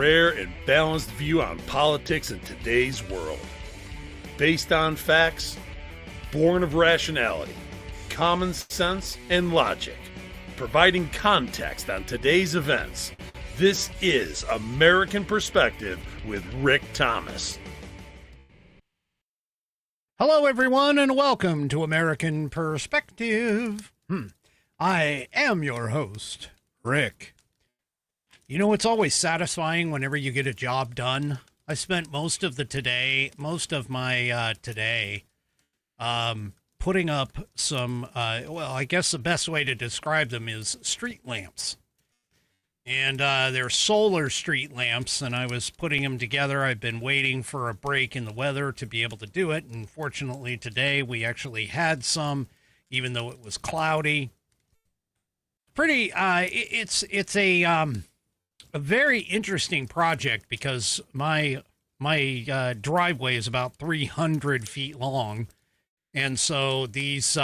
rare and balanced view on politics in today's world. Based on facts, born of rationality, common sense, and logic, providing context on today's events. This is American Perspective with Rick Thomas. Hello, everyone, and welcome to American Perspective. I am your host, Rick. You know, it's always satisfying whenever you get a job done. I spent most of my today putting up some, I guess the best way to describe them is street lamps. And they're solar street lamps, and I was putting them together. I've been waiting for a break in the weather to be able to do it, and fortunately today we actually had some, even though it was cloudy. It's a very interesting project because my driveway is about 300 feet long, and so these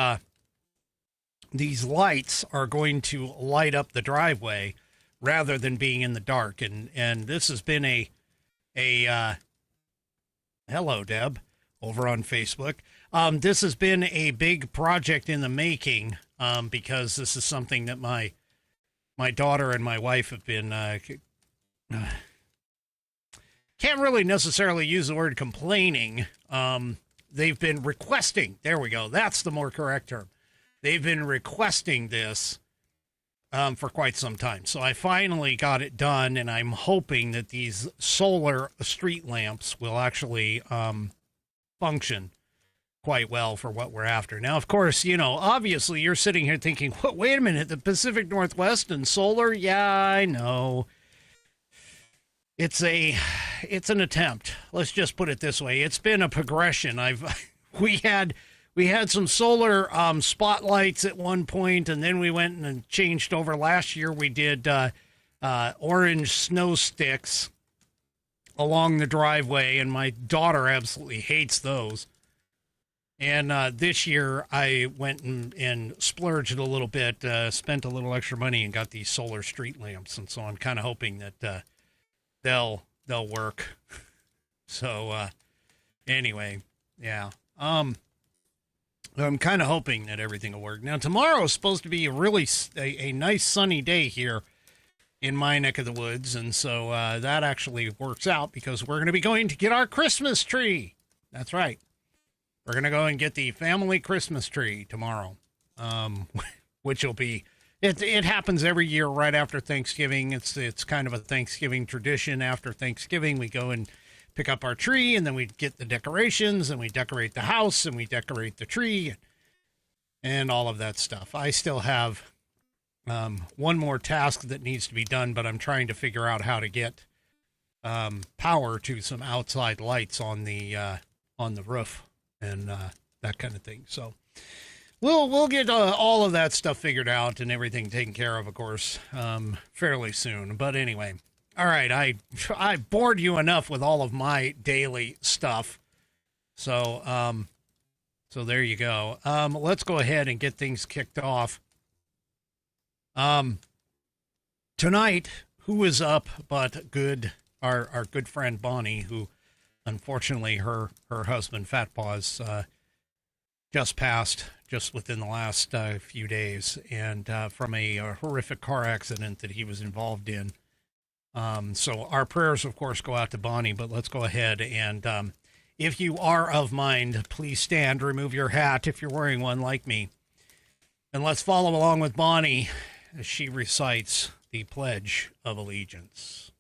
lights are going to light up the driveway rather than being in the dark. And this has been a hello, Deb, over on Facebook. This has been a big project in the making, because this is something that my daughter and my wife have been, can't really necessarily use the word complaining. They've been requesting, there we go, that's the more correct term. They've been requesting this for quite some time. So I finally got it done, and I'm hoping that these solar street lamps will actually function quite well for what we're after. Now, of course, you know, obviously you're sitting here thinking, wait a minute, the Pacific Northwest and solar? Yeah, I know. It's an attempt. Let's just put it this way. It's been a progression. We had some solar spotlights at one point, and then we went and changed over. Last year we did orange snow sticks along the driveway, and my daughter absolutely hates those. And this year I went and splurged a little bit, spent a little extra money, and got these solar street lamps. And so I'm kind of hoping that they'll work. So anyway, yeah. I'm kind of hoping that everything will work. Now, tomorrow is supposed to be a nice sunny day here in my neck of the woods, and so that actually works out because we're going to be going to get our Christmas tree. That's right. We're going to go and get the family Christmas tree tomorrow, which will be, it happens every year right after Thanksgiving. It's kind of a Thanksgiving tradition. After Thanksgiving, we go and pick up our tree, and then we get the decorations, and we decorate the house, and we decorate the tree, and all of that stuff. I still have one more task that needs to be done, but I'm trying to figure out how to get power to some outside lights on the roof and that kind of thing. So we'll get all of that stuff figured out and everything taken care of course, fairly soon. But anyway. All right, I bored you enough with all of my daily stuff, so there you go. Let's go ahead and get things kicked off. Tonight, who is up but good? Our good friend Bonnie, who unfortunately her husband Fat Paws just passed just within the last few days, and from a horrific car accident that he was involved in. So our prayers, of course, go out to Bonnie, but let's go ahead and, if you are of mind, please stand, remove your hat if you're wearing one like me, and let's follow along with Bonnie as she recites the Pledge of Allegiance.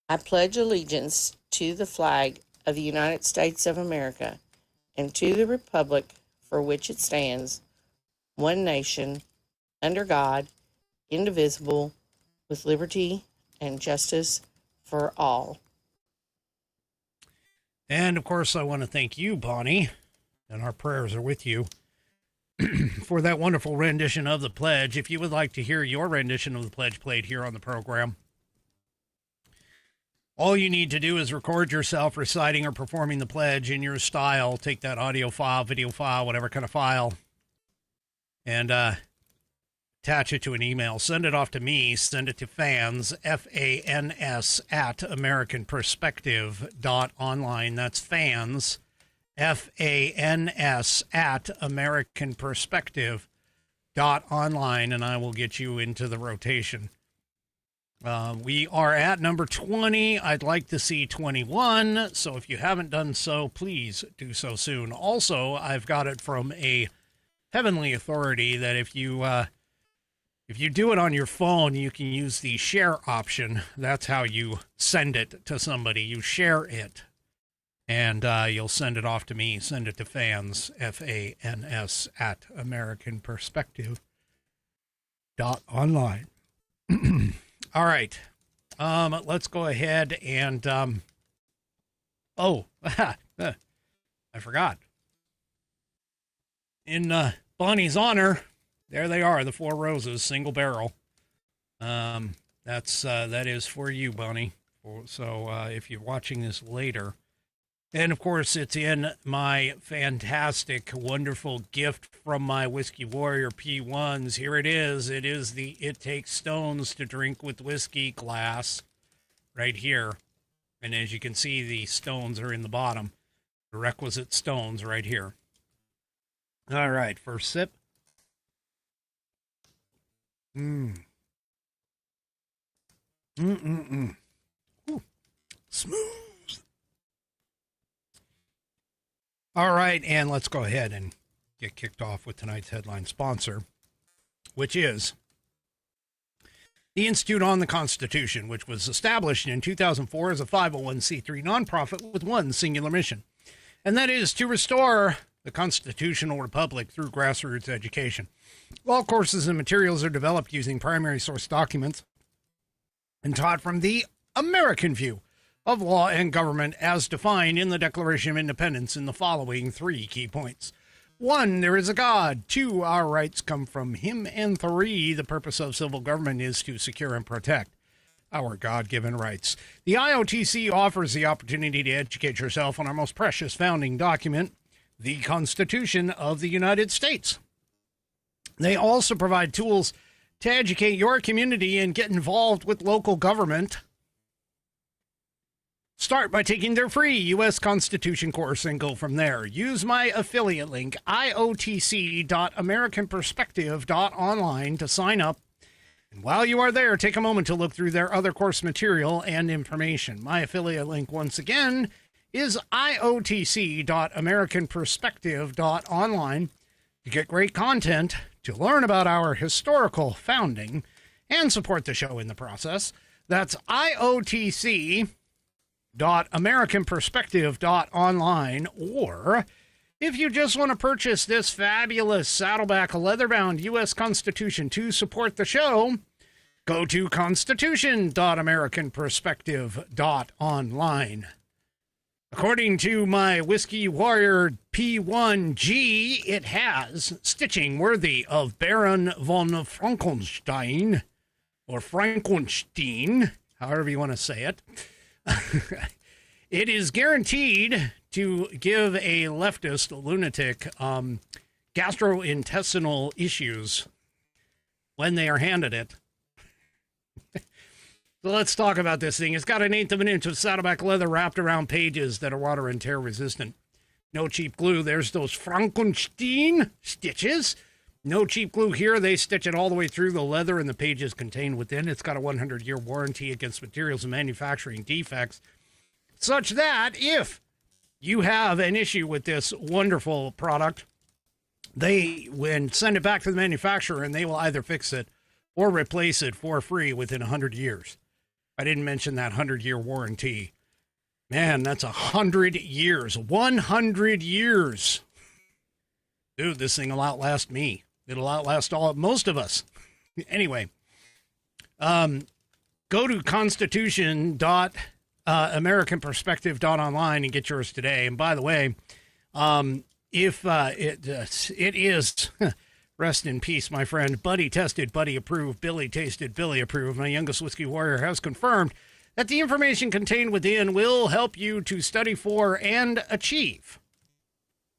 I pledge allegiance to the flag of the United States of America and to the republic for which it stands, one nation, under God, indivisible, with liberty and justice for all. And, of course, I want to thank you, Bonnie, and our prayers are with you, for that wonderful rendition of the pledge. If you would like to hear your rendition of the pledge played here on the program, all you need to do is record yourself reciting or performing the pledge in your style. Take that audio file, video file, whatever kind of file, and attach it to an email, send it off to me, send it to fans, FANS, at AmericanPerspective.online. That's fans, FANS, at AmericanPerspective.online, and I will get you into the rotation. We are at number 20. I'd like to see 21, so if you haven't done so, please do so soon. Also, I've got it from a heavenly authority that if you do it on your phone, you can use the share option. That's how you send it to somebody. You share it, and you'll send it off to me. Send it to fans, FANS, at AmericanPerspective.online. All right. Let's go ahead and, I forgot. In Bonnie's honor, there they are, the 4 roses, single barrel. That is for you, Bonnie. So if you're watching this later, and of course it's in my fantastic, wonderful gift from my Whiskey Warrior P1s. Here it is. It is the It Takes Stones to Drink with Whiskey glass right here. And as you can see, the stones are in the bottom. The requisite stones right here. All right, first sip. Ooh, smooth. All right, and let's go ahead and get kicked off with tonight's headline sponsor, which is the Institute on the Constitution, which was established in 2004 as a 501c3 nonprofit with one singular mission, and that is to restore the constitutional republic through grassroots education. All courses and materials are developed using primary source documents and taught from the American view of law and government as defined in the Declaration of Independence in the following 3 key points. 1, there is a God. 2, our rights come from him. And 3, the purpose of civil government is to secure and protect our God-given rights. The IOTC offers the opportunity to educate yourself on our most precious founding document, the Constitution of the United States. They also provide tools to educate your community and get involved with local government. Start by taking their free U.S. Constitution course and go from there. Use my affiliate link, iotc.americanperspective.online, to sign up. And while you are there, take a moment to look through their other course material and information. My affiliate link, once again, is iotc.americanperspective.online to get great content, to learn about our historical founding, and support the show in the process. That's iotc.americanperspective.online, or if you just want to purchase this fabulous Saddleback leather-bound U.S. Constitution to support the show, go to constitution.americanperspective.online. According to my Whiskey Warrior P1G, it has stitching worthy of Baron von Frankenstein, or Frankenstein, however you want to say it. It is guaranteed to give a leftist lunatic gastrointestinal issues when they are handed it. So let's talk about this thing. It's got 1/8 of an inch of Saddleback leather wrapped around pages that are water and tear resistant. No cheap glue. There's those Frankenstein stitches. No cheap glue here. They stitch it all the way through the leather and the pages contained within. It's got a 100-year warranty against materials and manufacturing defects, such that if you have an issue with this wonderful product, they will send it back to the manufacturer and they will either fix it or replace it for free within 100 years. I didn't mention that 100-year warranty. Man, that's 100 years. 100 years. Dude, this thing will outlast me. It'll outlast most of us. Anyway, go to constitution.americanperspective.online and get yours today. And by the way, if it is, rest in peace, my friend, Buddy tested, Buddy approved, Billy tasted, Billy approved. My youngest Whiskey Warrior has confirmed that the information contained within will help you to study for and achieve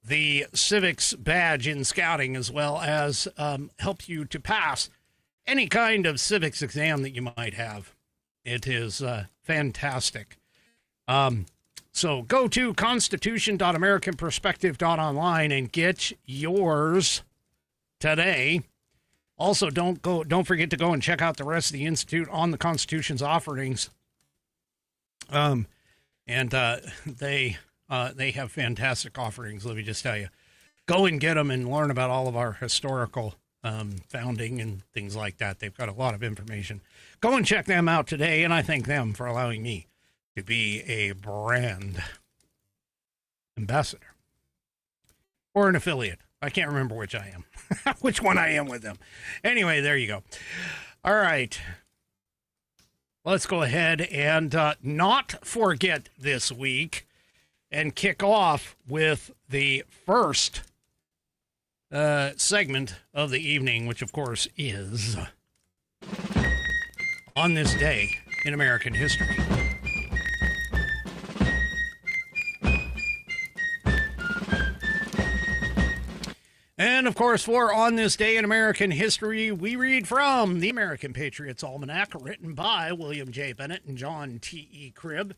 the civics badge in scouting, as well as help you to pass any kind of civics exam that you might have. It is fantastic. So go to constitution.americanperspective.online and get yours today. Also, don't forget to go and check out the rest of the Institute on the Constitution's offerings. They have fantastic offerings, let me just tell you. Go and get them and learn about all of our historical founding and things like that. They've got a lot of information. Go and check them out today, and I thank them for allowing me to be a brand ambassador or an affiliate. I can't remember which I am, which one I am with them. Anyway, there you go. All right. Let's go ahead and not forget this week and kick off with the first segment of the evening, which of course is On This Day in American History. And, of course, for On This Day in American History, we read from the American Patriots Almanac, written by William J. Bennett and John T.E. Cribb.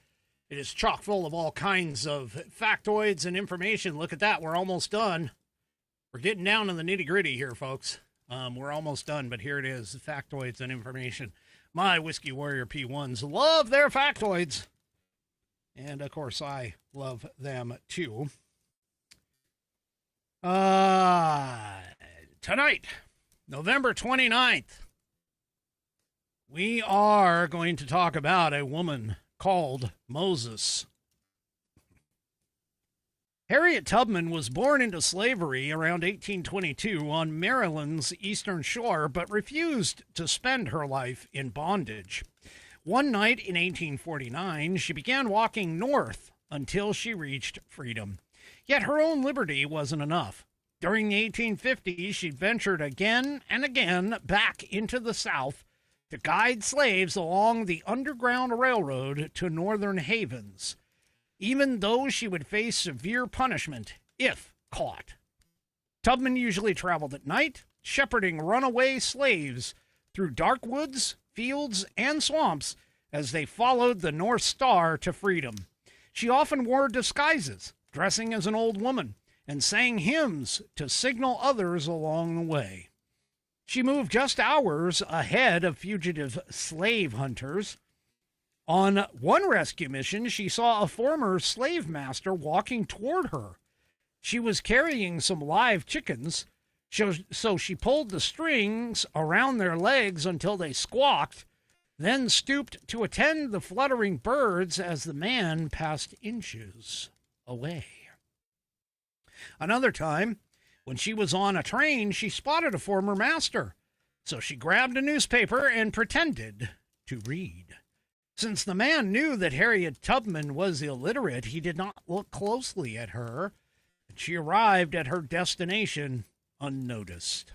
It is chock full of all kinds of factoids and information. Look at that. We're almost done. We're getting down to the nitty-gritty here, folks. We're almost done, but here it is, factoids and information. My Whiskey Warrior P1s love their factoids. And, of course, I love them, too. Tonight, November 29th, we are going to talk about a woman called Moses. Harriet Tubman was born into slavery around 1822 on Maryland's eastern shore, but refused to spend her life in bondage. One night in 1849, she began walking north until she reached freedom. Yet her own liberty wasn't enough. During the 1850s, she ventured again and again back into the South to guide slaves along the Underground Railroad to northern havens, even though she would face severe punishment if caught. Tubman usually traveled at night, shepherding runaway slaves through dark woods, fields, and swamps as they followed the North Star to freedom. She often wore disguises, dressing as an old woman, and sang hymns to signal others along the way. She moved just hours ahead of fugitive slave hunters. On one rescue mission, she saw a former slave master walking toward her. She was carrying some live chickens, so she pulled the strings around their legs until they squawked, then stooped to attend the fluttering birds as the man passed inches away. Another time, when she was on a train, she spotted a former master, so she grabbed a newspaper and pretended to read. Since the man knew that Harriet Tubman was illiterate, he did not look closely at her, and she arrived at her destination unnoticed.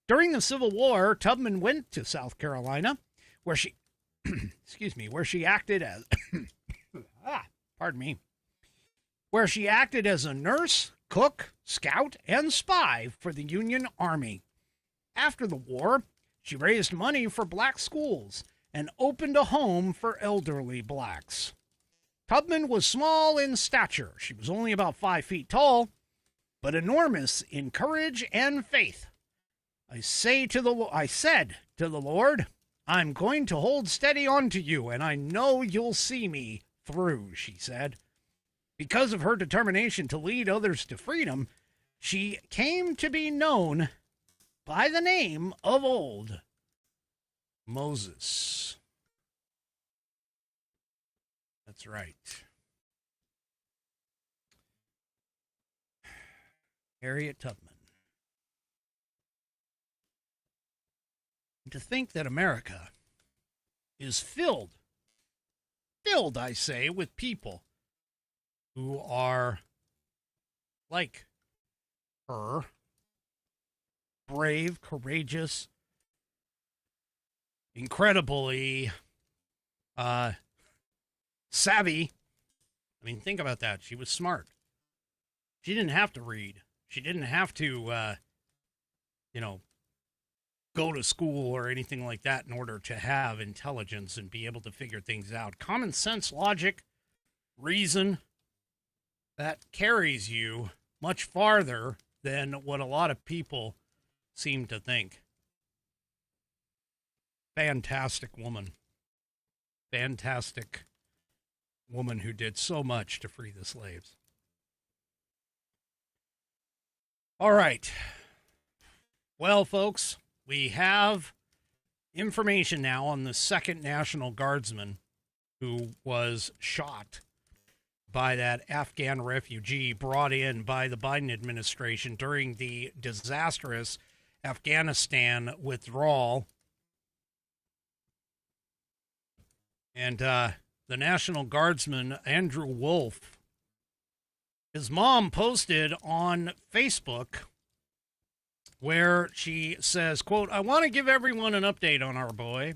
During the Civil War, Tubman went to South Carolina, where she, where she acted as, where she acted as a nurse, cook, scout, and spy for the Union Army. After the war, she raised money for black schools and opened a home for elderly blacks. Tubman was small in stature. She was only about 5 feet tall, but enormous in courage and faith. I said to the Lord, I'm going to hold steady on to you, and I know you'll see me through, she said. Because of her determination to lead others to freedom, she came to be known by the name of Old Moses. That's right. Harriet Tubman. And to think that America is filled, I say, with people who are like her, brave, courageous, incredibly savvy. I mean, think about that. She was smart. She didn't have to read. She didn't have to, go to school or anything like that in order to have intelligence and be able to figure things out. Common sense, logic, reason, that carries you much farther than what a lot of people seem to think. Fantastic woman. Fantastic woman who did so much to free the slaves. All right. Well, folks, we have information now on the second National Guardsman who was shot by that Afghan refugee brought in by the Biden administration during the disastrous Afghanistan withdrawal. And the National Guardsman, Andrew Wolf, his mom posted on Facebook where she says, quote, "I want to give everyone an update on our boy.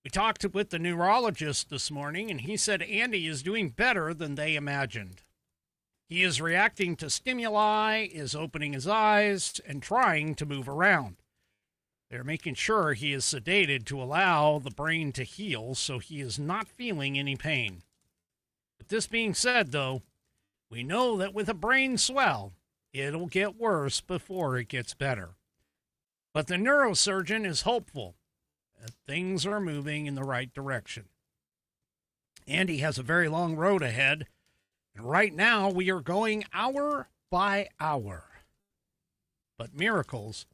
We talked with the neurologist this morning, and he said Andy is doing better than they imagined. He is reacting to stimuli, is opening his eyes, and trying to move around. They're making sure he is sedated to allow the brain to heal, so he is not feeling any pain. But this being said, though, we know that with a brain swell, it'll get worse before it gets better. But the neurosurgeon is hopeful that things are moving in the right direction. Andy has a very long road ahead, and right now we are going hour by hour. But miracles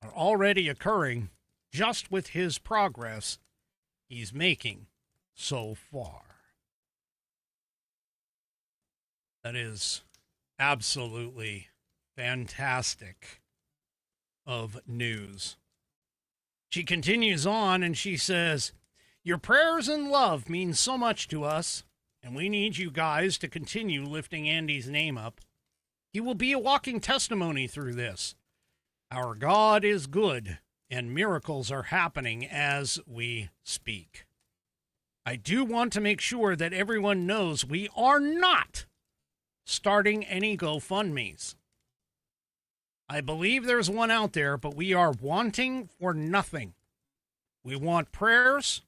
are already occurring just with his progress he's making so far." That is absolutely fantastic of news. She continues on and she says, "Your prayers and love mean so much to us, and we need you guys to continue lifting Andy's name up. He will be a walking testimony through this. Our God is good, and miracles are happening as we speak. I do want to make sure that everyone knows we are not starting any GoFundMes. I believe there's one out there, but we are wanting for nothing. We want prayers,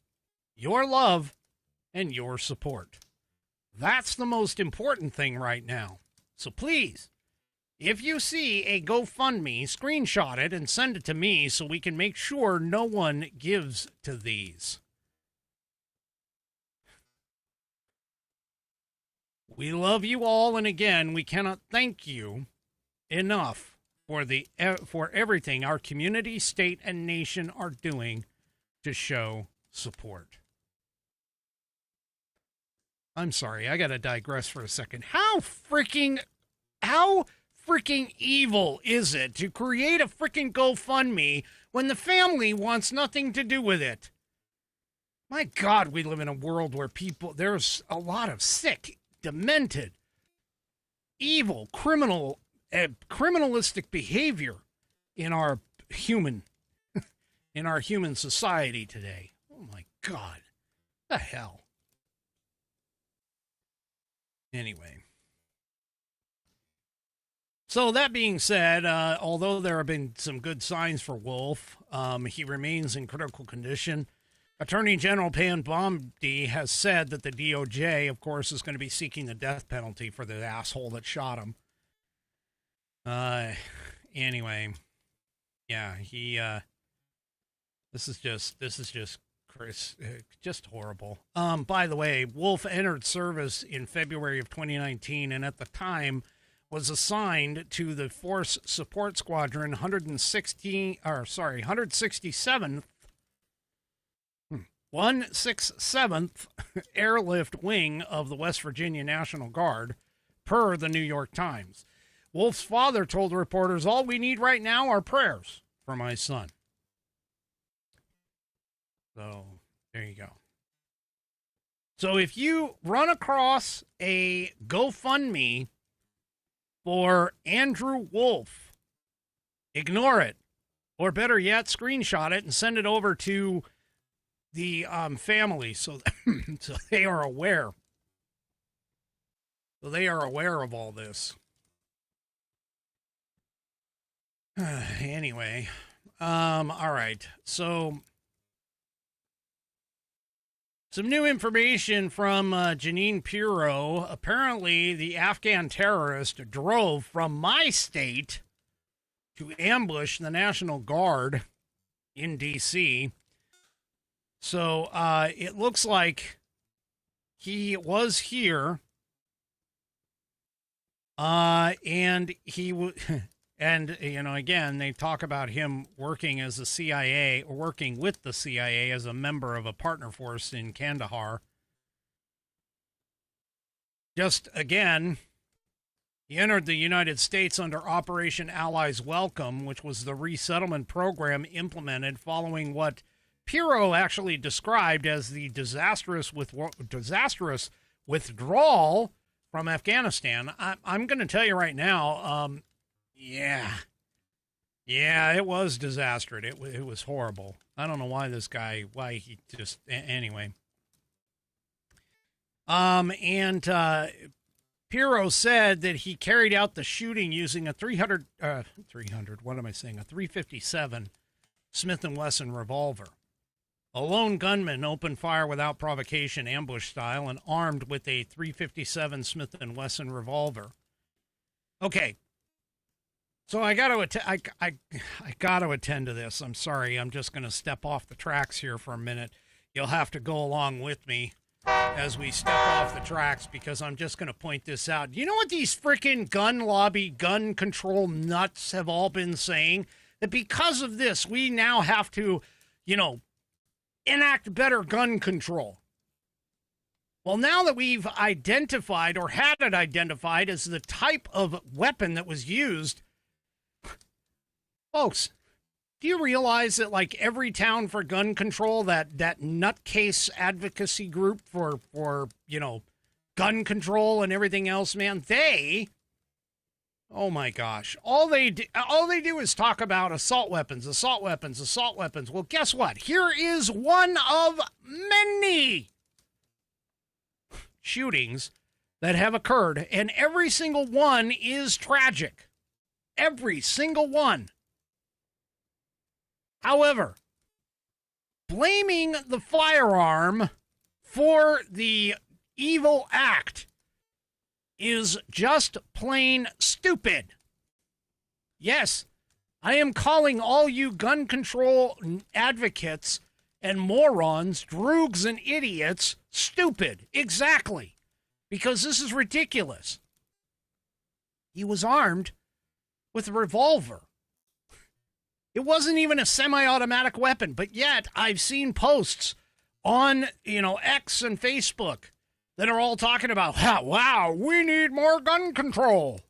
your love, and your support. That's the most important thing right now. So please, if you see a GoFundMe, screenshot it and send it to me so we can make sure no one gives to these. We love you all, and again, we cannot thank you enough for everything our community, state, and nation are doing to show support." I'm sorry, I gotta digress for a second. How freaking evil is it to create a freaking GoFundMe when the family wants nothing to do with it? My God, we live in a world where there's a lot of sick, demented, evil, criminalistic behavior in our human society today. Oh my God, the hell. Anyway. So that being said, although there have been some good signs for Wolf, he remains in critical condition. Attorney General Pam Bondi has said that the DOJ, of course, is going to be seeking the death penalty for the asshole that shot him. Anyway, yeah, this is just Chris, just horrible. By the way, Wolf entered service in February of 2019, and at the time was assigned to the Force Support Squadron 167th Airlift Wing of the West Virginia National Guard, per the New York Times. Wolf's father told reporters, "All we need right now are prayers for my son." So, there you go. So if you run across a GoFundMe for Andrew Wolf, ignore it. Or better yet, screenshot it and send it over to the family so they are aware. So they are aware of all this. Anyway, All right. So some new information from Janine Pirro. Apparently, the Afghan terrorist drove from my state to ambush the National Guard in D.C. So it looks like he was here, and and again, they talk about him working as the CIA, or working with the CIA as a member of a partner force in Kandahar. Just again, he entered the United States under Operation Allies Welcome, which was the resettlement program implemented following what Pirro actually described as the disastrous withdrawal from Afghanistan. I'm going to tell you right now, yeah, it was disastrous. It was horrible. I don't know why he just, anyway. Pirro said that he carried out the shooting using a 357 Smith & Wesson revolver. A lone gunman opened fire without provocation, ambush style, and armed with a 357 Smith & Wesson revolver. Okay. So I got to attend to this. I'm sorry. I'm just going to step off the tracks here for a minute. You'll have to go along with me as we step off the tracks, because I'm just going to point this out. You know what these freaking gun lobby, gun control nuts have all been saying? That because of this, we now have to, enact better gun control. Well, now that we've identified, or had it identified as the type of weapon that was used, folks, do you realize that like every town for gun control, that nutcase advocacy group for gun control and everything else, man, oh my gosh, all they do is talk about assault weapons. Well, guess what? Here is one of many shootings that have occurred, and every single one is tragic. Every single one. However, blaming the firearm for the evil act is just plain stupid. Yes, I am calling all you gun control advocates and morons, droogs and idiots, stupid. Exactly. Because this is ridiculous. He was armed with a revolver. It wasn't even a semi-automatic weapon, but yet I've seen posts on, X and Facebook that are all talking about, wow, we need more gun control.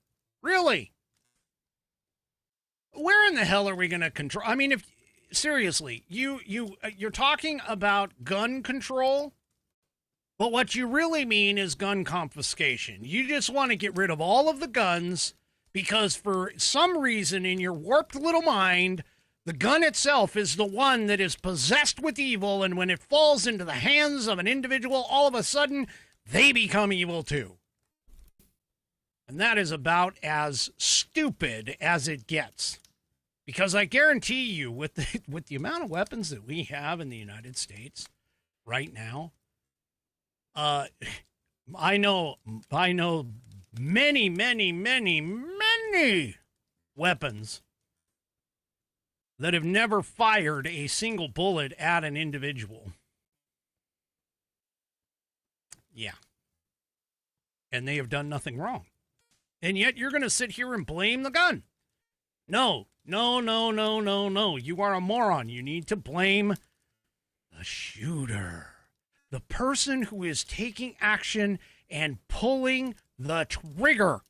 Really? Where in the hell are we going to control? I mean, seriously, you're talking about gun control, but what you really mean is gun confiscation. You just want to get rid of all of the guns because for some reason in your warped little mind, the gun itself is the one that is possessed with evil, and when it falls into the hands of an individual, all of a sudden, they become evil too. And that is about as stupid as it gets. Because I guarantee you, with the amount of weapons that we have in the United States right now, I know many, many, many, many weapons that have never fired a single bullet at an individual. Yeah. And they have done nothing wrong. And yet you're going to sit here and blame the gun. No. You are a moron. You need to blame the shooter. The person who is taking action and pulling the trigger.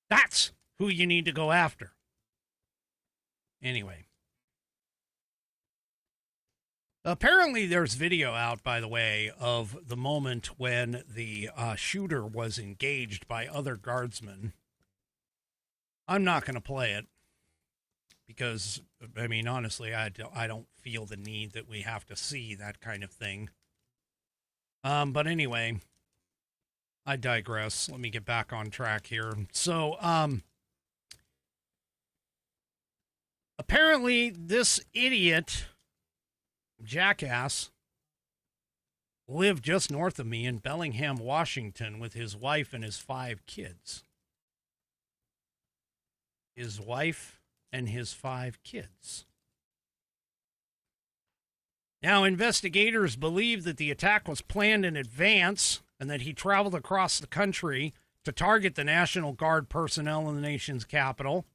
That's who you need to go after. Anyway. Apparently there's video out, by the way, of the moment when the shooter was engaged by other guardsmen. I'm not going to play it because, I mean, honestly, I don't feel the need that we have to see that kind of thing. But anyway, I digress. Let me get back on track here. So, Apparently, this idiot, jackass, lived just north of me in Bellingham, Washington, with his wife and his 5 kids. His wife and his 5 kids. Now, investigators believe that the attack was planned in advance and that he traveled across the country to target the National Guard personnel in the nation's capital.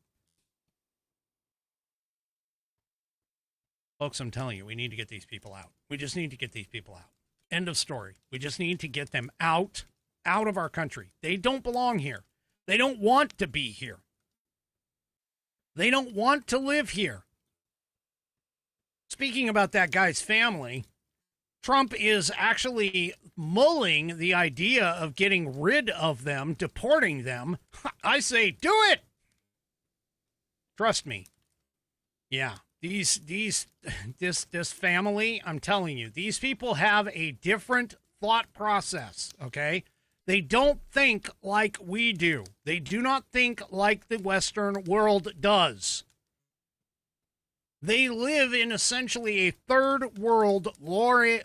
Folks, I'm telling you, we need to get these people out. We just need to get these people out. End of story. We just need to get them out of our country. They don't belong here. They don't want to be here. They don't want to live here. Speaking about that guy's family, Trump is actually mulling the idea of getting rid of them, deporting them. I say, do it. Trust me. Yeah. This family, I'm telling you, these people have a different thought process, okay? They don't think like we do. They do not think like the Western world does. They live in essentially a third world lawfare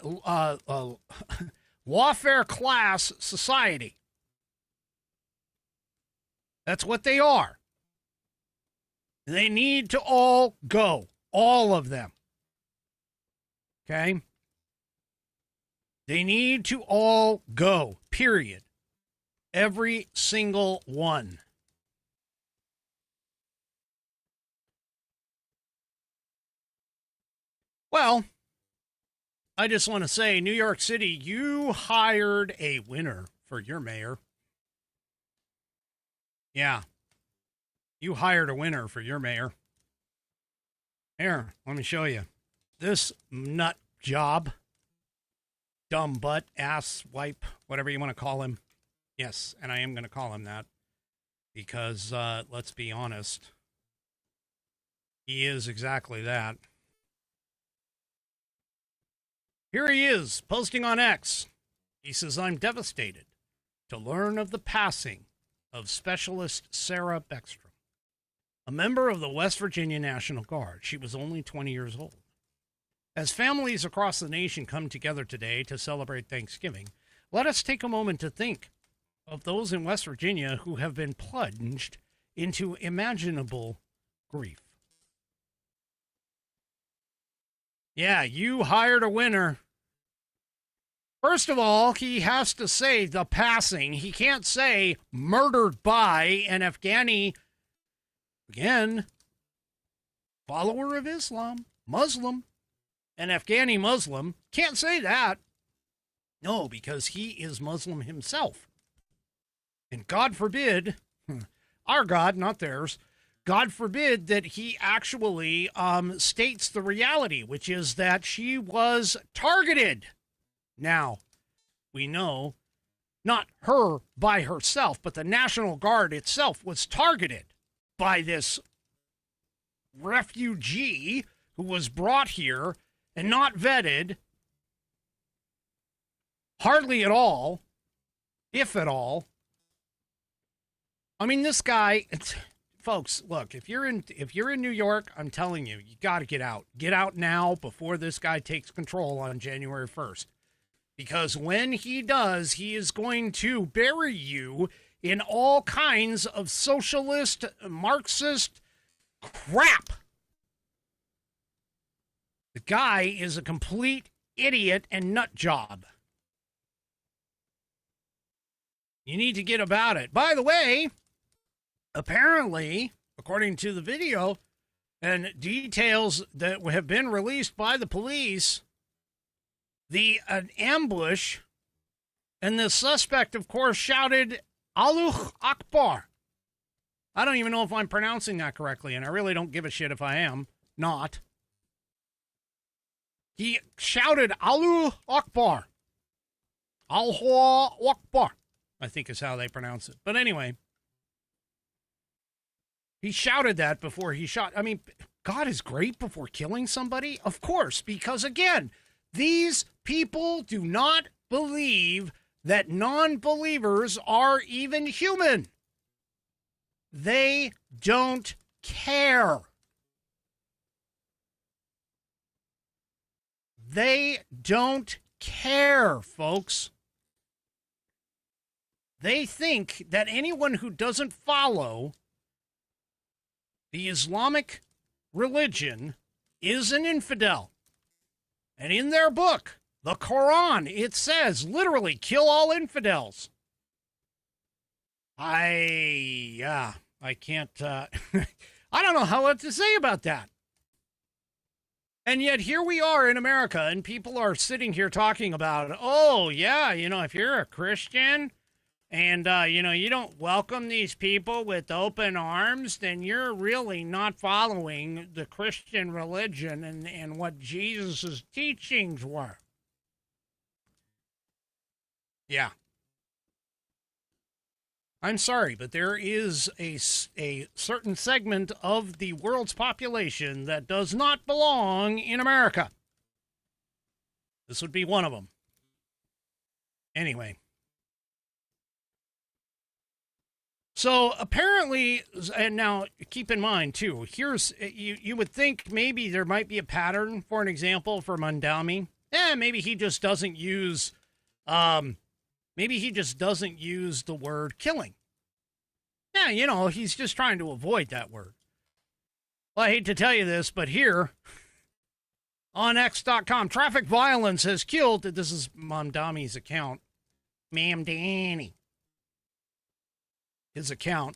class society. That's what they are. They need to all go. All of them. Okay? They need to all go. Period. Every single one. Well, I just want to say, New York City, you hired a winner for your mayor. Yeah. You hired a winner for your mayor. Here, let me show you. This nut job, dumb butt, ass wipe, whatever you want to call him. Yes, and I am going to call him that because, let's be honest, he is exactly that. Here he is, posting on X. He says, I'm devastated to learn of the passing of Specialist Sarah Beckstrom, a member of the West Virginia National Guard. She was only 20 years old. As families across the nation come together today to celebrate Thanksgiving, let us take a moment to think of those in West Virginia who have been plunged into imaginable grief. Yeah, you hired a winner. First of all, he has to say the passing. He can't say murdered by an Afghani, again, follower of Islam, Muslim, an Afghani Muslim. Can't say that. No, because he is Muslim himself. And God forbid, our God, not theirs, God forbid that he actually states the reality, which is that she was targeted. Now, we know not her by herself, but the National Guard itself was targeted by this refugee who was brought here and not vetted hardly at all, if at all. I mean, this guy, folks, look, if you're in New York, I'm telling you, you got to get out. Get out now before this guy takes control on January 1st. Because when he does, he is going to bury you in all kinds of socialist, Marxist crap. The guy is a complete idiot and nut job. You need to get about it. By the way, apparently, according to the video and details that have been released by the police, an ambush, and the suspect, of course, shouted, Allahu Akbar. I don't even know if I'm pronouncing that correctly, and I really don't give a shit if I am not. He shouted, Allahu Akbar. Allahu Akbar, I think is how they pronounce it. But anyway, he shouted that before he shot. I mean, God is great before killing somebody? Of course, because again, these people do not believe that non-believers are even human. They don't care. They don't care, folks. They think that anyone who doesn't follow the Islamic religion is an infidel. And in their book, the Quran, it says, literally, kill all infidels. I can't, I don't know what to say about that. And yet here we are in America, and people are sitting here talking about, oh, yeah, if you're a Christian and, you don't welcome these people with open arms, then you're really not following the Christian religion and what Jesus' teachings were. Yeah. I'm sorry, but there is a certain segment of the world's population that does not belong in America. This would be one of them. Anyway. So apparently, and now keep in mind too, here's, you would think maybe there might be a pattern, for an example, for Mandami. Maybe he just doesn't use, the word killing. Yeah, he's just trying to avoid that word. Well, I hate to tell you this, but here on X.com, traffic violence has killed, this is Mamdami's account, Mamdani. His account.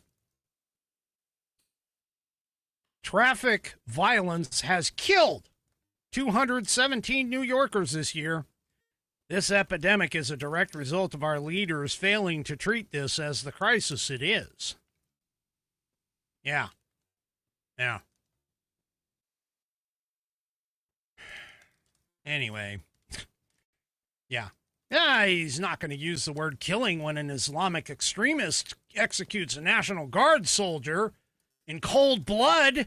Traffic violence has killed 217 New Yorkers this year. This epidemic is a direct result of our leaders failing to treat this as the crisis it is. Yeah. Anyway. Yeah. He's not going to use the word killing when an Islamic extremist executes a National Guard soldier in cold blood,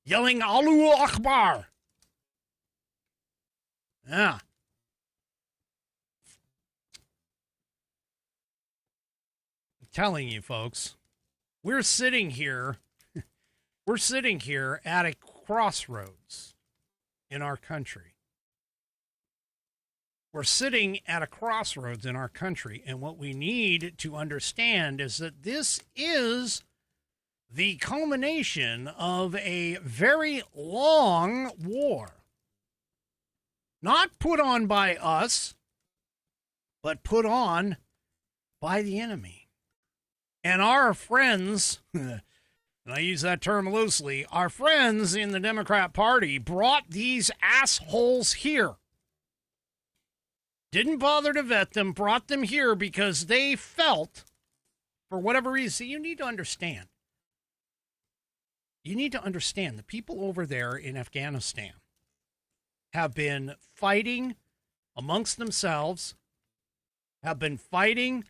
yelling Allahu Akbar. Yeah. I'm telling you, folks, we're sitting here at a crossroads in our country. We're sitting at a crossroads in our country, and what we need to understand is that this is the culmination of a very long war. Not put on by us, but put on by the enemy. And our friends, and I use that term loosely, our friends in the Democrat Party brought these assholes here. Didn't bother to vet them, brought them here because they felt, for whatever reason, you need to understand. You need to understand the people over there in Afghanistan have been fighting amongst themselves, have been fighting,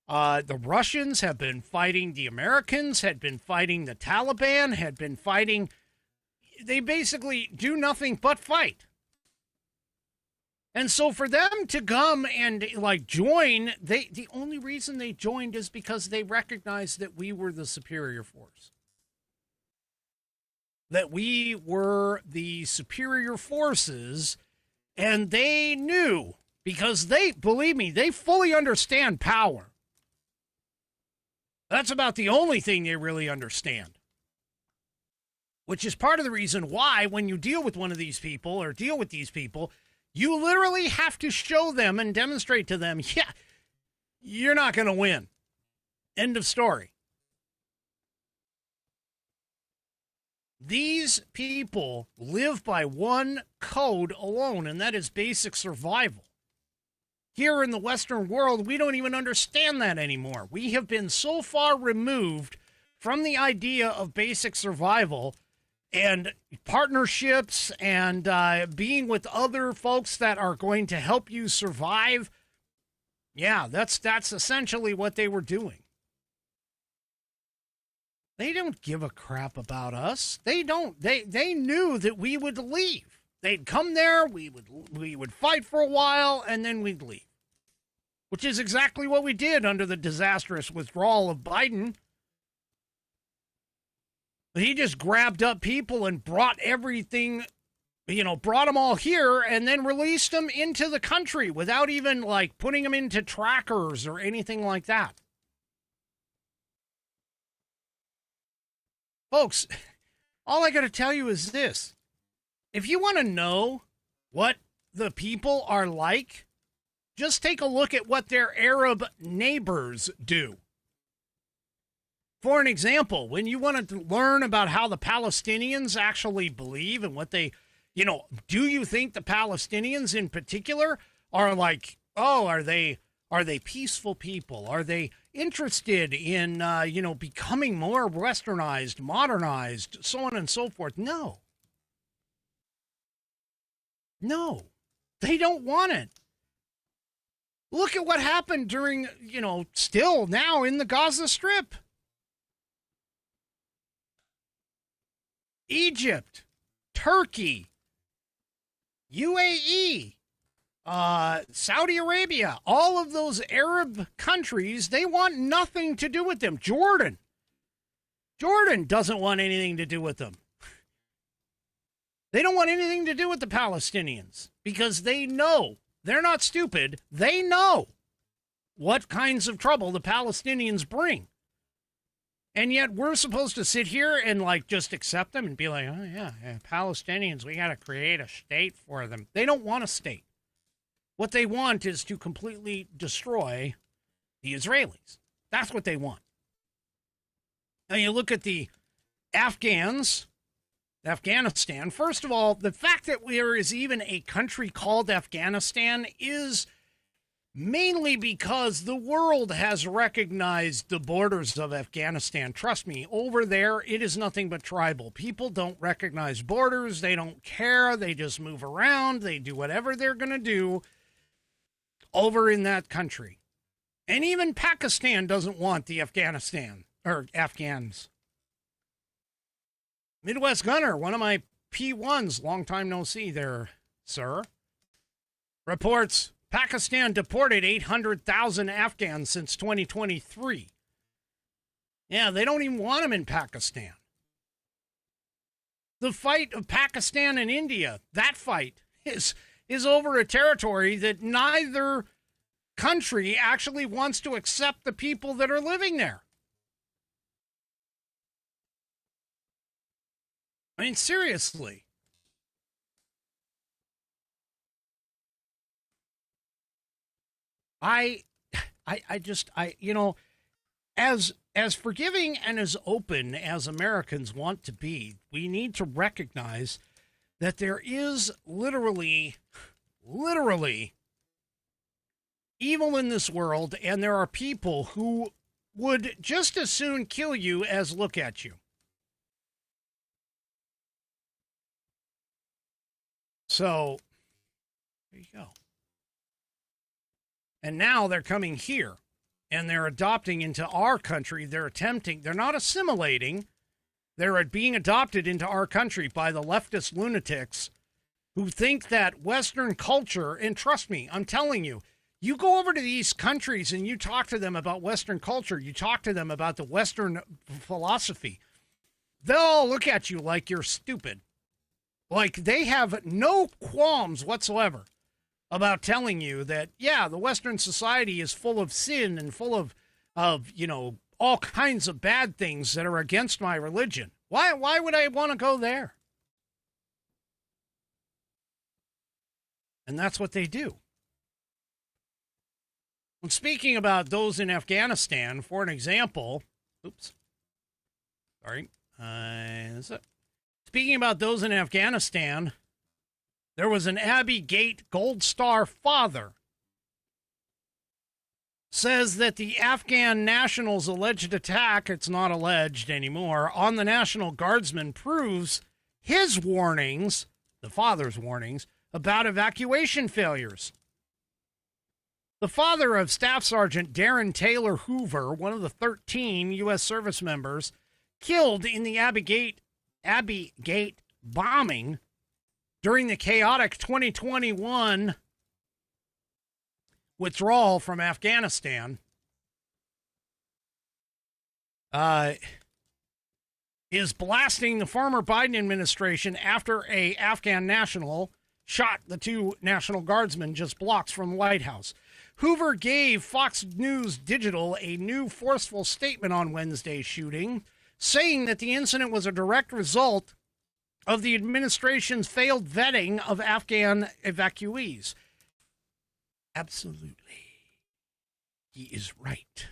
the Russians have been fighting the Americans, had been fighting the Taliban, had been fighting. They basically do nothing but fight. And so for them to come and join, the only reason they joined is because they recognized that we were the superior force. That we were the superior forces, and they knew, because believe me, they fully understand power. That's about the only thing they really understand. Which is part of the reason why when you deal with one of these people or deal with these people, you literally have to show them and demonstrate to them, yeah, you're not going to win. End of story. These people live by one code alone, and that is basic survival. Here in the Western world, we don't even understand that anymore. We have been so far removed from the idea of basic survival and partnerships and being with other folks that are going to help you survive. Yeah, that's essentially what they were doing. They don't give a crap about us. They don't. They knew that we would leave. They'd come there, we would fight for a while, and then we'd leave. Which is exactly what we did under the disastrous withdrawal of Biden. He just grabbed up people and brought everything brought them all here and then released them into the country without even like putting them into trackers or anything like that. Folks, all I got to tell you is this. If you want to know what the people are like, just take a look at what their Arab neighbors do. For an example, when you want to learn about how the Palestinians actually believe and what they, do you think the Palestinians in particular are like, are they peaceful people? Are they interested in, becoming more westernized, modernized, so on and so forth? No, they don't want it. Look at what happened during, still now in the Gaza Strip. Egypt, Turkey, UAE, Saudi Arabia, all of those Arab countries, they want nothing to do with them. Jordan doesn't want anything to do with them. They don't want anything to do with the Palestinians because they know, they're not stupid, they know what kinds of trouble the Palestinians bring. And yet we're supposed to sit here and like just accept them and be like, oh yeah, Palestinians, we got to create a state for them. They don't want a state. What they want is to completely destroy the Israelis. That's what they want. Now you look at the Afghanistan. First of all, the fact that there is even a country called Afghanistan is mainly because the world has recognized the borders of Afghanistan. Trust me, over there, it is nothing but tribal. People don't recognize borders. They don't care. They just move around. They do whatever they're going to do over in that country. And even Pakistan doesn't want the Afghanistan or Afghans. Midwest Gunner, one of my P1s, long time no see there, sir, reports Pakistan deported 800,000 Afghans since 2023. Yeah, they don't even want them in Pakistan. The fight of Pakistan and India, that fight is over a territory that neither country actually wants to accept the people that are living there. I mean, seriously. As forgiving and as open as Americans want to be, we need to recognize that there is literally evil in this world, and there are people who would just as soon kill you as look at you. So, there you go. And now they're coming here, and they're adopting into our country. They're not assimilating. They're being adopted into our country by the leftist lunatics who think that Western culture, and trust me, I'm telling you, you go over to these countries and you talk to them about Western culture, you talk to them about the Western philosophy, they'll all look at you like you're stupid. Like they have no qualms whatsoever about telling you that, yeah, the Western society is full of sin and full of all kinds of bad things that are against my religion. Why would I want to go there? And that's what they do. When speaking about those in Afghanistan, for an example, speaking about those in Afghanistan, there was an Abbey Gate Gold Star father says that the Afghan nationals' alleged attack, it's not alleged anymore, on the National Guardsmen proves his warnings, the father's warnings, about evacuation failures. The father of Staff Sergeant Darren Taylor Hoover, one of the 13 U.S. service members killed in the Abbey Gate bombing during the chaotic 2021 withdrawal from Afghanistan. is blasting the former Biden administration after a Afghan national shot the two National Guardsmen just blocks from the White House. Hoover gave Fox News Digital a new forceful statement on Wednesday's shooting, saying that the incident was a direct result of the administration's failed vetting of Afghan evacuees. Absolutely. He is right.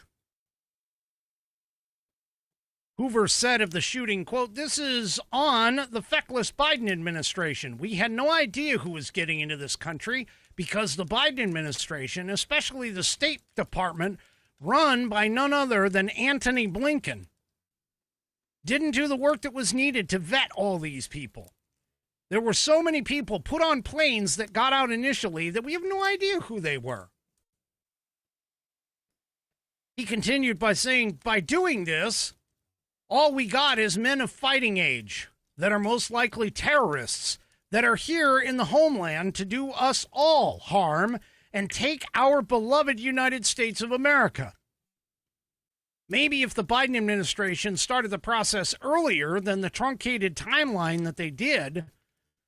Hoover said of the shooting, quote, "This is on the feckless Biden administration. We had no idea who was getting into this country because the Biden administration, especially the State Department, run by none other than Antony Blinken, didn't do the work that was needed to vet all these people. There were so many people put on planes that got out initially that we have no idea who they were." He continued by saying, "By doing this, all we got is men of fighting age that are most likely terrorists that are here in the homeland to do us all harm and take our beloved United States of America. Maybe if the Biden administration started the process earlier than the truncated timeline that they did,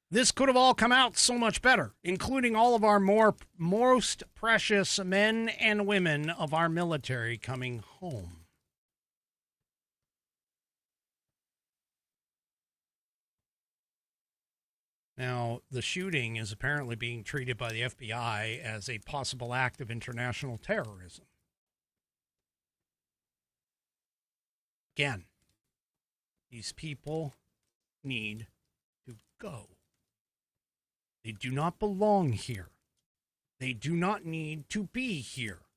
this could have all come out so much better, including all of our most precious men and women of our military coming home." Now, the shooting is apparently being treated by the FBI as a possible act of international terrorism. Again, these people need to go. They do not belong here. They do not need to be here.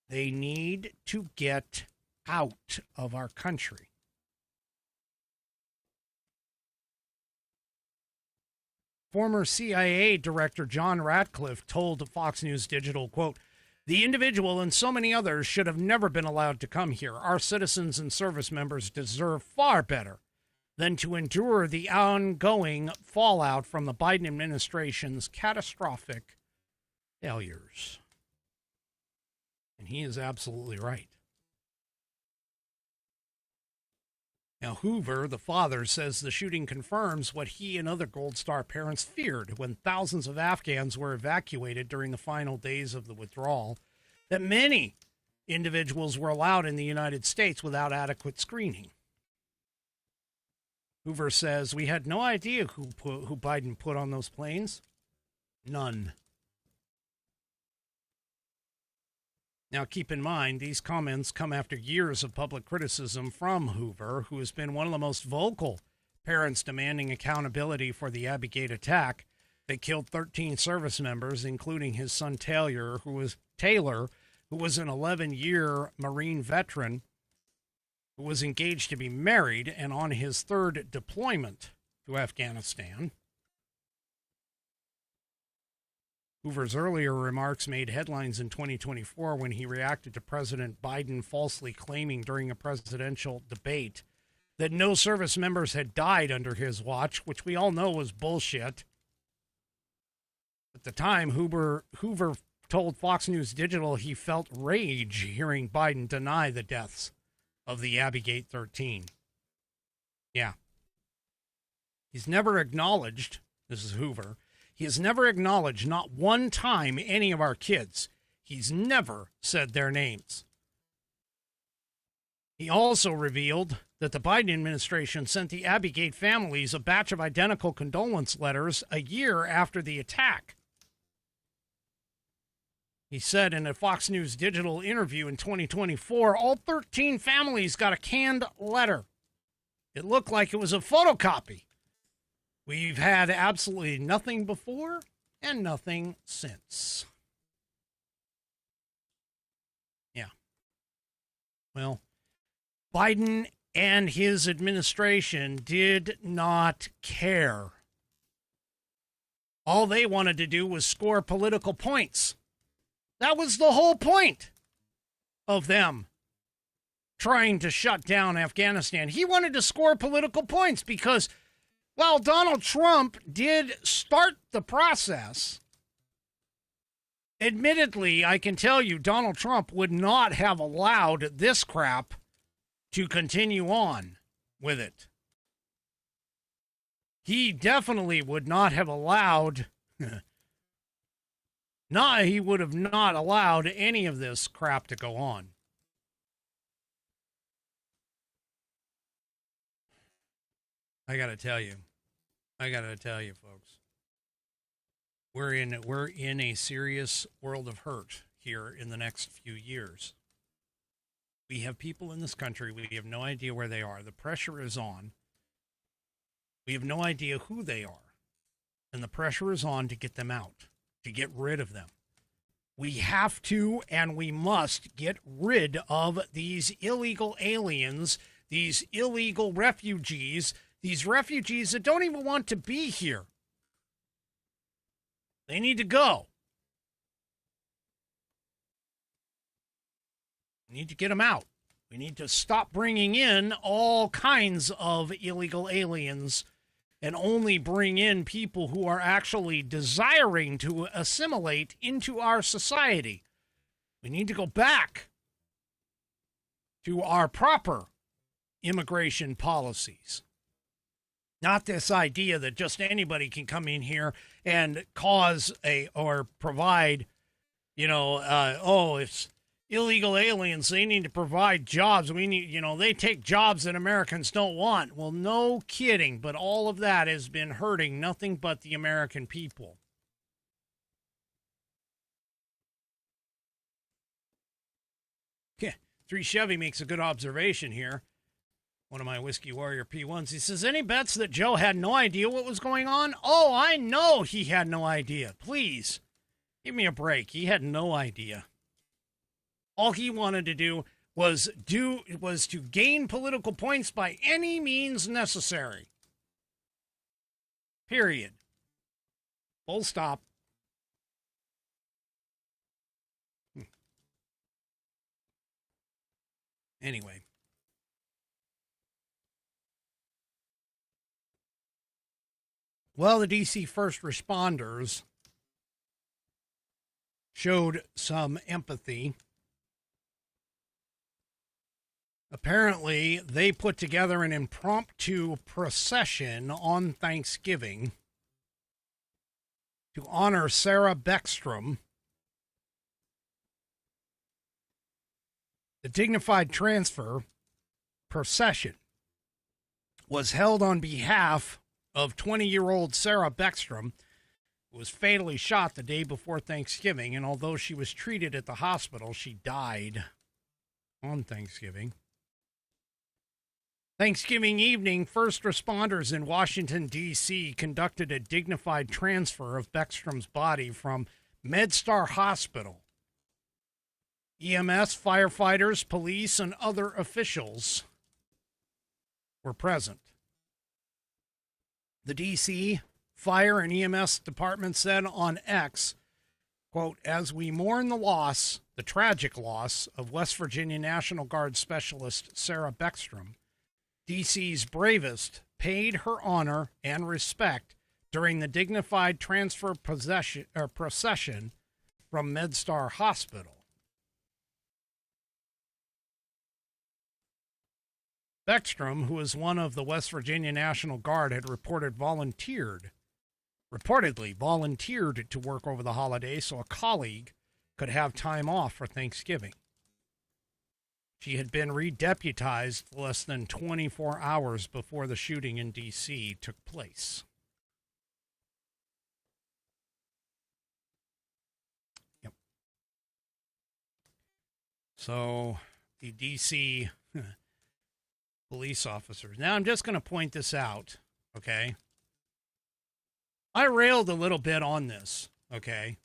They need to get out of our country. Former CIA Director John Ratcliffe told Fox News Digital, quote, "The individual and so many others should have never been allowed to come here. Our citizens and service members deserve far better than to endure the ongoing fallout from the Biden administration's catastrophic failures." And he is absolutely right. Now, Hoover, the father, says the shooting confirms what he and other Gold Star parents feared when thousands of Afghans were evacuated during the final days of the withdrawal, that many individuals were allowed in the United States without adequate screening. Hoover says, "We had no idea who Biden put on those planes. None." Now, keep in mind, these comments come after years of public criticism from Hoover, who has been one of the most vocal parents demanding accountability for the Abbey Gate attack that killed 13 service members, including his son Taylor, who was an 11-year Marine veteran who was engaged to be married and on his third deployment to Afghanistan. Hoover's earlier remarks made headlines in 2024 when he reacted to President Biden falsely claiming during a presidential debate that no service members had died under his watch, which we all know was bullshit. At the time, Hoover told Fox News Digital he felt rage hearing Biden deny the deaths of the Abbey Gate 13. Yeah. He's never acknowledged, this is Hoover, he has never acknowledged not one time any of our kids. He's never said their names. He also revealed that the Biden administration sent the Abbey Gate families a batch of identical condolence letters a year after the attack. He said in a Fox News Digital interview in 2024, all 13 families got a canned letter. It looked like it was a photocopy. We've had absolutely nothing before and nothing since. Yeah. Well, Biden and his administration did not care. All they wanted to do was score political points. That was the whole point of them trying to shut down Afghanistan. He wanted to score political points because while Donald Trump did start the process, admittedly, I can tell you Donald Trump would not have allowed this crap to continue on with it. he definitely would not have allowed, he would have not allowed any of this crap to go on. I got to tell you, folks, we're in a serious world of hurt here in the next few years. We have people in this country, we have no idea where they are. The pressure is on. We have no idea who they are. And the pressure is on to get them out, to get rid of them. We have to and we must get rid of these illegal aliens, these illegal refugees, these refugees that don't even want to be here. They need to go. We need to get them out. We need to stop bringing in all kinds of illegal aliens and only bring in people who are actually desiring to assimilate into our society. We need to go back to our proper immigration policies. Not this idea that just anybody can come in here and provide, it's illegal aliens, they need to provide jobs. We need, they take jobs that Americans don't want. Well, no kidding, but all of that has been hurting nothing but the American people. Yeah, 3 Chevy makes a good observation here. One of my Whiskey Warrior P1s. He says, any bets that Joe had no idea what was going on? Oh, I know he had no idea. Please, give me a break. He had no idea. All he wanted to do was to gain political points by any means necessary. Period. Full stop. Anyway. Well, the D.C. first responders showed some empathy. Apparently, they put together an impromptu procession on Thanksgiving to honor Sarah Beckstrom. The dignified transfer procession was held on behalf of 20-year-old Sarah Beckstrom, who was fatally shot the day before Thanksgiving, and although she was treated at the hospital, she died on Thanksgiving. Thanksgiving evening, first responders in Washington, D.C. conducted a dignified transfer of Beckstrom's body from MedStar Hospital. EMS, firefighters, police, and other officials were present. The D.C. Fire and EMS Department said on X, quote, as we mourn the tragic loss of West Virginia National Guard Specialist Sarah Beckstrom, D.C.'s bravest paid her honor and respect during the dignified transfer procession from MedStar Hospital. Beckstrom, who is one of the West Virginia National Guard, had reportedly volunteered to work over the holiday so a colleague could have time off for Thanksgiving. She had been redeputized less than 24 hours before the shooting in D.C. took place. Yep. So the D.C. police officers. Now, I'm just going to point this out, okay? I railed a little bit on this, okay?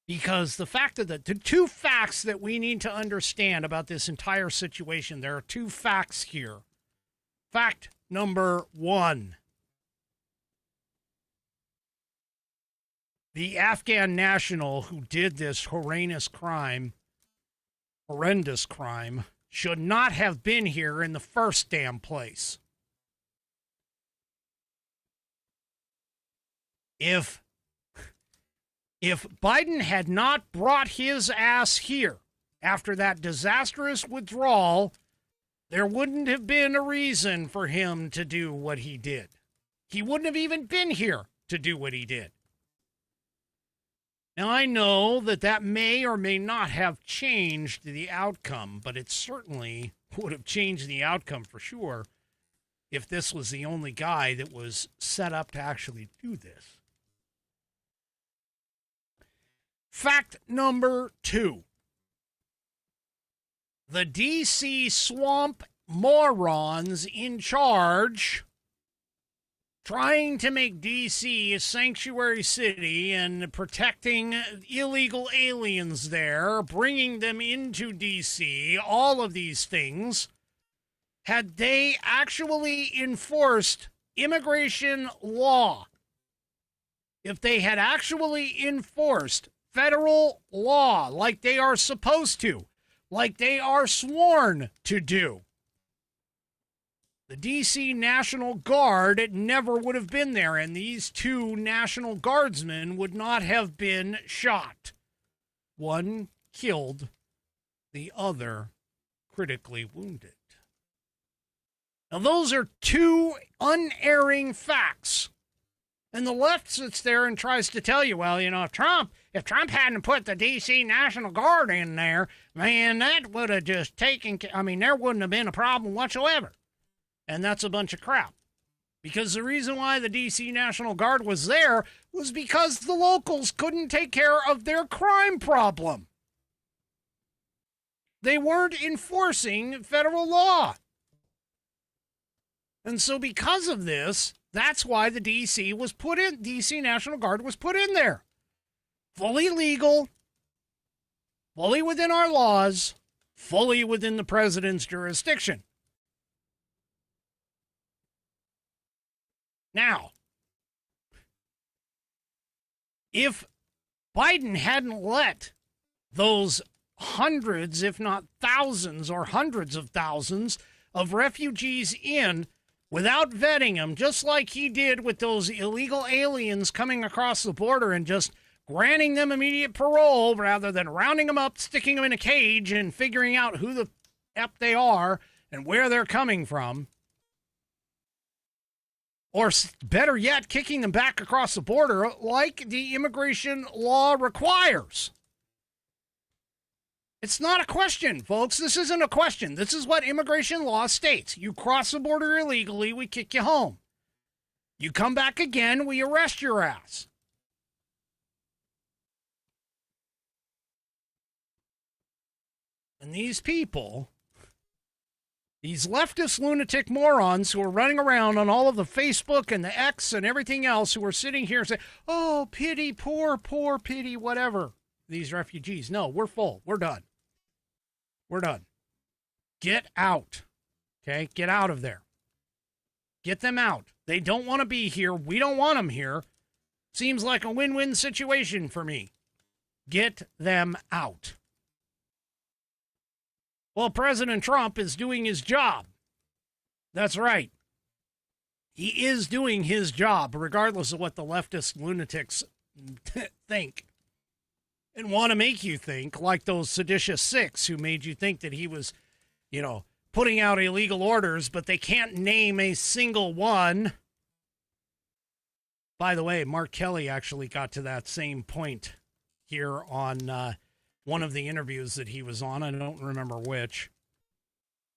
Because the fact that the two facts that we need to understand about this entire situation, there are 2 facts here. Fact number 1. The Afghan national who did this horrendous crime, should not have been here in the first damn place. If Biden had not brought his ass here after that disastrous withdrawal, there wouldn't have been a reason for him to do what he did. He wouldn't have even been here to do what he did. Now, I know that may or may not have changed the outcome, but it certainly would have changed the outcome for sure if this was the only guy that was set up to actually do this. Fact number 2. The D.C. swamp morons in charge, trying to make D.C. a sanctuary city and protecting illegal aliens there, bringing them into D.C., all of these things, had they actually enforced immigration law, if they had actually enforced federal law like they are supposed to, like they are sworn to do, the D.C. National Guard never would have been there, and these 2 National Guardsmen would not have been shot. One killed, the other critically wounded. Now, those are 2 unerring facts. And the left sits there and tries to tell you, well, if Trump hadn't put the D.C. National Guard in there, man, that would have just there wouldn't have been a problem whatsoever. And that's a bunch of crap. Because the reason why the D.C. National Guard was there was because the locals couldn't take care of their crime problem. They weren't enforcing federal law. And so because of this, that's why the D.C. National Guard was put in there. Fully legal, fully within our laws, fully within the president's jurisdiction. Now, if Biden hadn't let those hundreds, if not thousands or hundreds of thousands of refugees in without vetting them, just like he did with those illegal aliens coming across the border and just granting them immediate parole rather than rounding them up, sticking them in a cage and figuring out who the F they are and where they're coming from, or better yet, kicking them back across the border like the immigration law requires. It's not a question, folks. This isn't a question. This is what immigration law states. You cross the border illegally, we kick you home. You come back again, we arrest your ass. And these people, these leftist lunatic morons who are running around on all of the Facebook and the X and everything else, who are sitting here saying, oh, pity, poor, pity, whatever, these refugees. No, we're full. We're done. We're done. Get out. Okay? Get out of there. Get them out. They don't want to be here. We don't want them here. Seems like a win-win situation for me. Get them out. Well, President Trump is doing his job. That's right. He is doing his job, regardless of what the leftist lunatics think and want to make you think, like those seditious six who made you think that he was, putting out illegal orders, but they can't name a single one. By the way, Mark Kelly actually got to that same point here on one of the interviews that he was on. I don't remember which,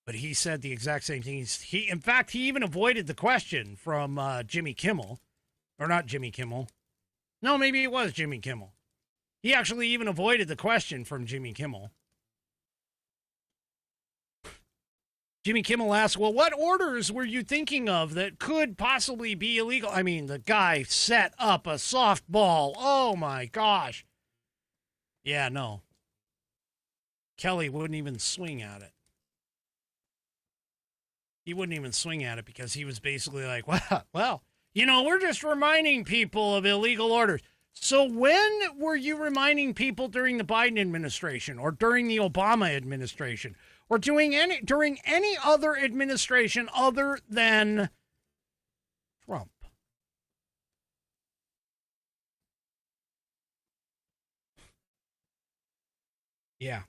but he said the exact same thing. In fact, he even avoided the question from Jimmy Kimmel, or not Jimmy Kimmel. No, maybe it was Jimmy Kimmel. He actually even avoided the question from Jimmy Kimmel. Jimmy Kimmel asked, well, what orders were you thinking of that could possibly be illegal? I mean, the guy set up a softball. Oh, my gosh. Yeah, no. Kelly wouldn't even swing at it. He wouldn't even swing at it because he was basically like, well, we're just reminding people of illegal orders. So when were you reminding people during the Biden administration or during the Obama administration or during any other administration other than Trump? Yeah.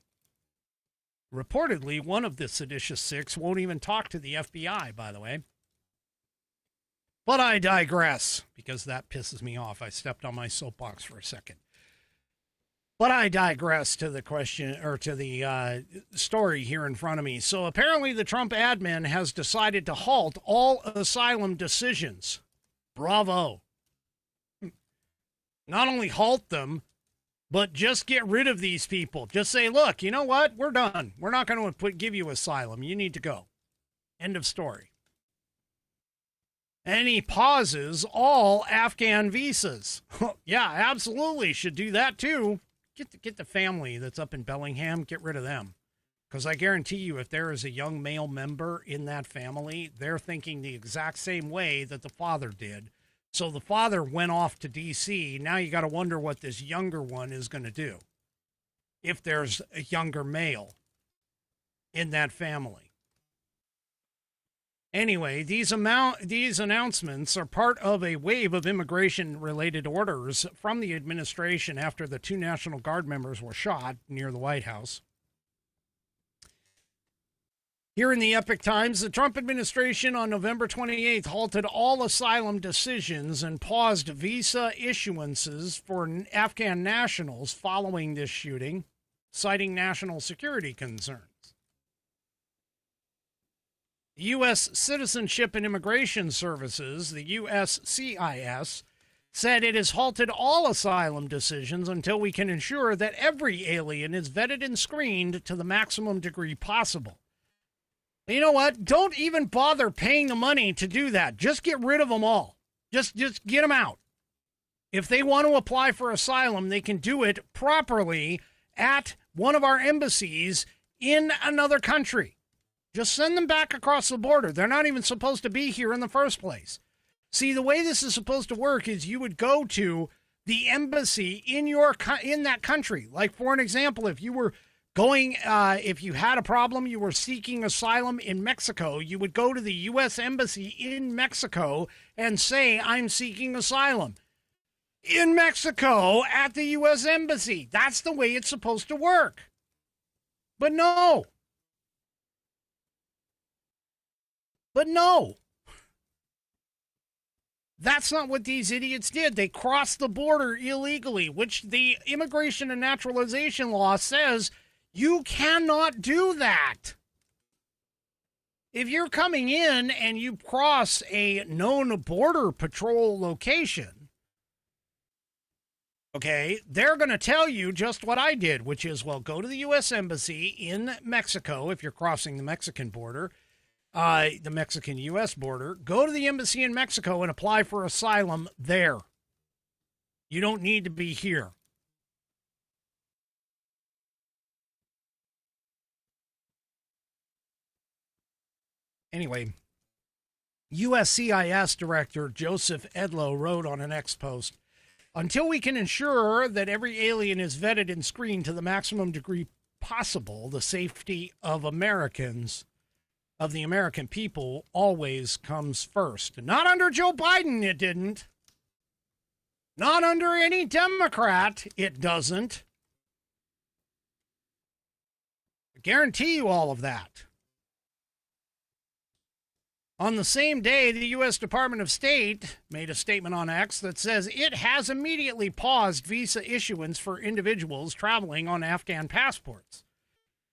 Reportedly, one of the seditious six won't even talk to the FBI, by the way. But I digress, because that pisses me off. I stepped on my soapbox for a second. But I digress to the question, or to the story here in front of me. So apparently the Trump admin has decided to halt all asylum decisions. Bravo. Not only halt them, but just get rid of these people. Just say, look, you know what? We're done. We're not going to give you asylum. You need to go. End of story. And he pauses all Afghan visas. Yeah, absolutely. Should do that too. Get the family that's up in Bellingham, get rid of them. Because I guarantee you, if there is a young male member in that family, they're thinking the exact same way that the father did. So the father went off to D.C. Now you got to wonder what this younger one is going to do. If there's a younger male in that family. Anyway, these announcements are part of a wave of immigration-related orders from the administration after the 2 National Guard members were shot near the White House. Here in the Epic Times, the Trump administration on November 28th halted all asylum decisions and paused visa issuances for Afghan nationals following this shooting, citing national security concerns. The U.S. Citizenship and Immigration Services, the USCIS, said it has halted all asylum decisions until we can ensure that every alien is vetted and screened to the maximum degree possible. You know what? Don't even bother paying the money to do that. Just get rid of them all. Just get them out. If they want to apply for asylum, they can do it properly at one of our embassies in another country. Just send them back across the border. They're not even supposed to be here in the first place. See, the way this is supposed to work is you would go to the embassy in that country. Like, for an example, if you were going, if you had a problem, you were seeking asylum in Mexico, you would go to the U.S. Embassy in Mexico and say, I'm seeking asylum. In Mexico at the U.S. Embassy. That's the way it's supposed to work. But no. That's not what these idiots did. They crossed the border illegally, which the Immigration and Naturalization Law says you cannot do that. If you're coming in and you cross a known border patrol location, okay, they're going to tell you just what I did, which is, well, go to the U.S. Embassy in Mexico if you're crossing the Mexican border. The Mexican-U.S. border, go to the embassy in Mexico and apply for asylum there. You don't need to be here. Anyway, USCIS Director Joseph Edlow wrote on an X post, until we can ensure that every alien is vetted and screened to the maximum degree possible, the safety of Americans, of the American people, always comes first. Not under Joe Biden, it didn't. Not under any Democrat, it doesn't. I guarantee you all of that. On the same day, the U.S. Department of State made a statement on X that says it has immediately paused visa issuance for individuals traveling on Afghan passports,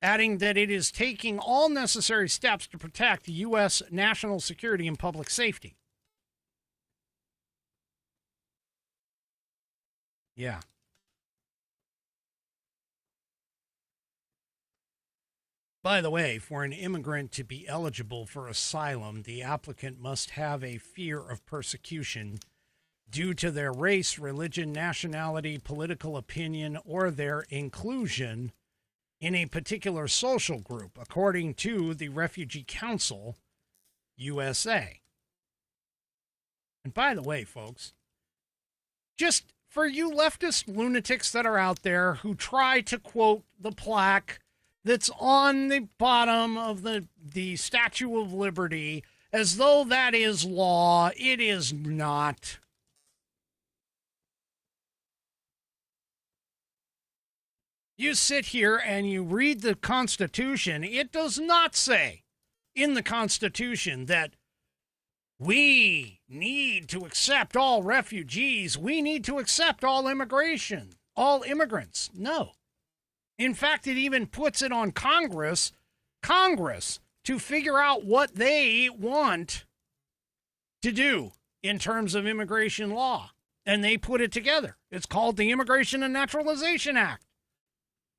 adding that it is taking all necessary steps to protect U.S. national security and public safety. Yeah. By the way, for an immigrant to be eligible for asylum, the applicant must have a fear of persecution due to their race, religion, nationality, political opinion, or their inclusion in a particular social group, according to the Refugee Council, USA. And by the way, folks, just for you leftist lunatics that are out there who try to quote the plaque that's on the bottom of the Statue of Liberty as though that is law, it is not. You sit here and you read the Constitution. It does not say in the Constitution that we need to accept all refugees. We need to accept all immigration, all immigrants. No. In fact, it even puts it on Congress to figure out what they want to do in terms of immigration law. And they put it together. It's called the Immigration and Naturalization Act,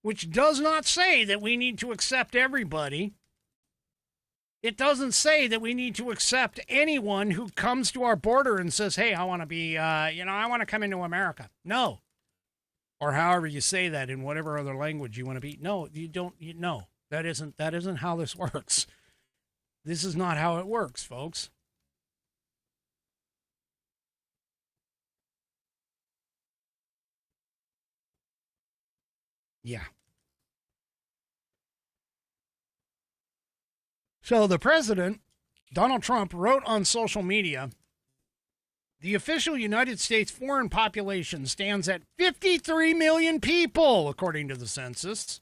which does not say that we need to accept everybody. It doesn't say that we need to accept anyone who comes to our border and says, hey, I want to be, I want to come into America. No. Or however you say that in whatever other language you want to be. No, you don't. No, that isn't how this works. This is not how it works, folks. Yeah. So the president, Donald Trump, wrote on social media, the official United States foreign population stands at 53 million people, according to the census.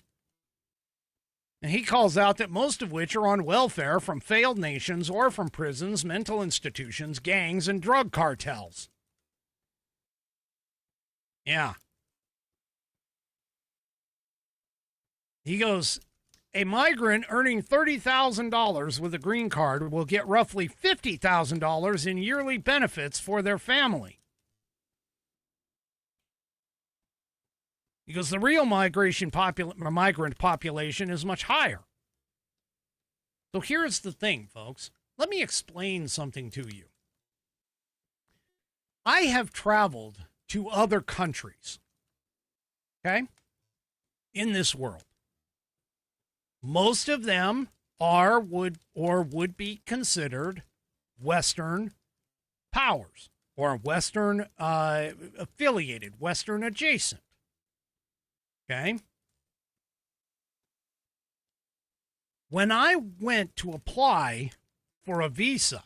And he calls out that most of which are on welfare from failed nations or from prisons, mental institutions, gangs, and drug cartels. Yeah. He goes, a migrant earning $30,000 with a green card will get roughly $50,000 in yearly benefits for their family. Because the real migrant population is much higher. So here's the thing, folks. Let me explain something to you. I have traveled to other countries, okay, in this world. Most of them would be considered Western powers or Western affiliated, Western adjacent. Okay. When I went to apply for a visa,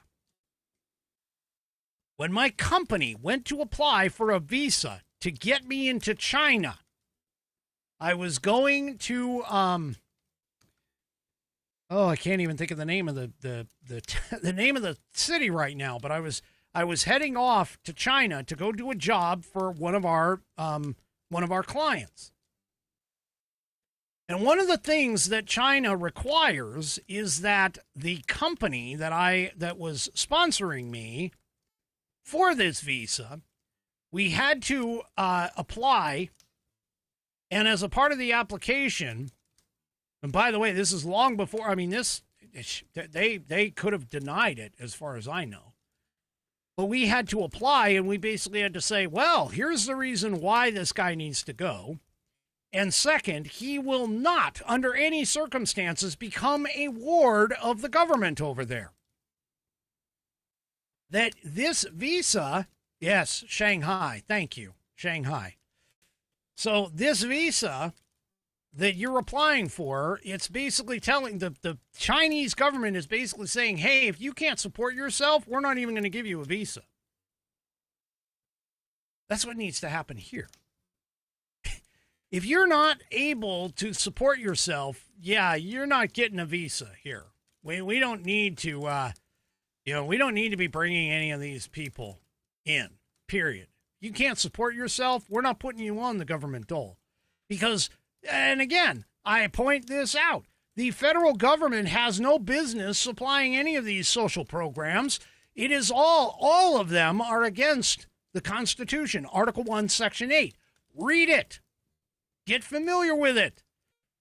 when my company went to apply for a visa to get me into China, I was going to I can't even think of the name of the name of the city right now, but I was heading off to China to go do a job for one of our clients. And one of the things that China requires is that the company that was sponsoring me for this visa, we had to apply, and as a part of the application, and by the way, this is long before, they could have denied it as far as I know. But we had to apply, and we basically had to say, well, here's the reason why this guy needs to go. And second, he will not, under any circumstances, become a ward of the government over there. That this visa, yes, Shanghai, thank you, Shanghai. So this visa that you're applying for, it's basically telling the Chinese government is basically saying, hey, if you can't support yourself, we're not even going to give you a visa. That's what needs to happen here. If you're not able to support yourself, yeah, you're not getting a visa here. We don't need to, we don't need to be bringing any of these people in, period. You can't support yourself, we're not putting you on the government dole. Because, and again, I point this out, the federal government has no business supplying any of these social programs. It is all of them are against the Constitution, Article 1, Section 8. Read it. Get familiar with it.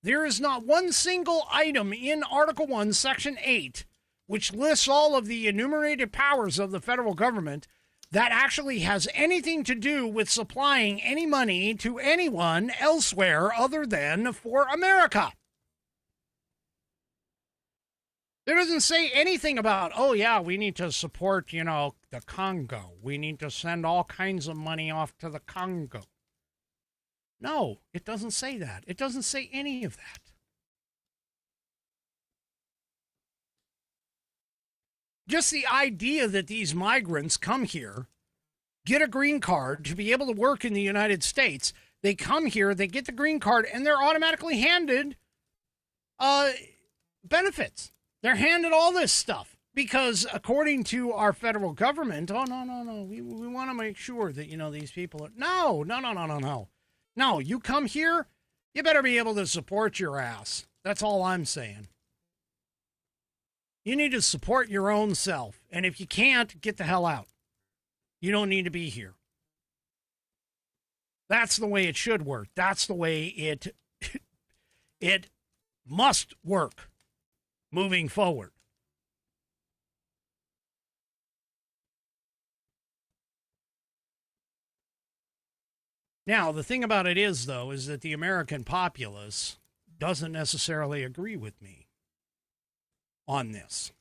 There is not one single item in Article 1, Section 8, which lists all of the enumerated powers of the federal government that actually has anything to do with supplying any money to anyone elsewhere other than for America. There doesn't say anything about, oh, yeah, we need to support, the Congo. We need to send all kinds of money off to the Congo. No, it doesn't say that. It doesn't say any of that. Just the idea that these migrants come here, get a green card to be able to work in the United States, They come here, they get the green card, and they're automatically handed benefits. They're handed all this stuff because according to our federal government, we want to make sure that, these people are, no, you come here, you better be able to support your ass. That's all I'm saying. You need to support your own self. And if you can't, get the hell out. You don't need to be here. That's the way it should work. That's the way it must work moving forward. Now, the thing about it is, though, is that the American populace doesn't necessarily agree with me on this.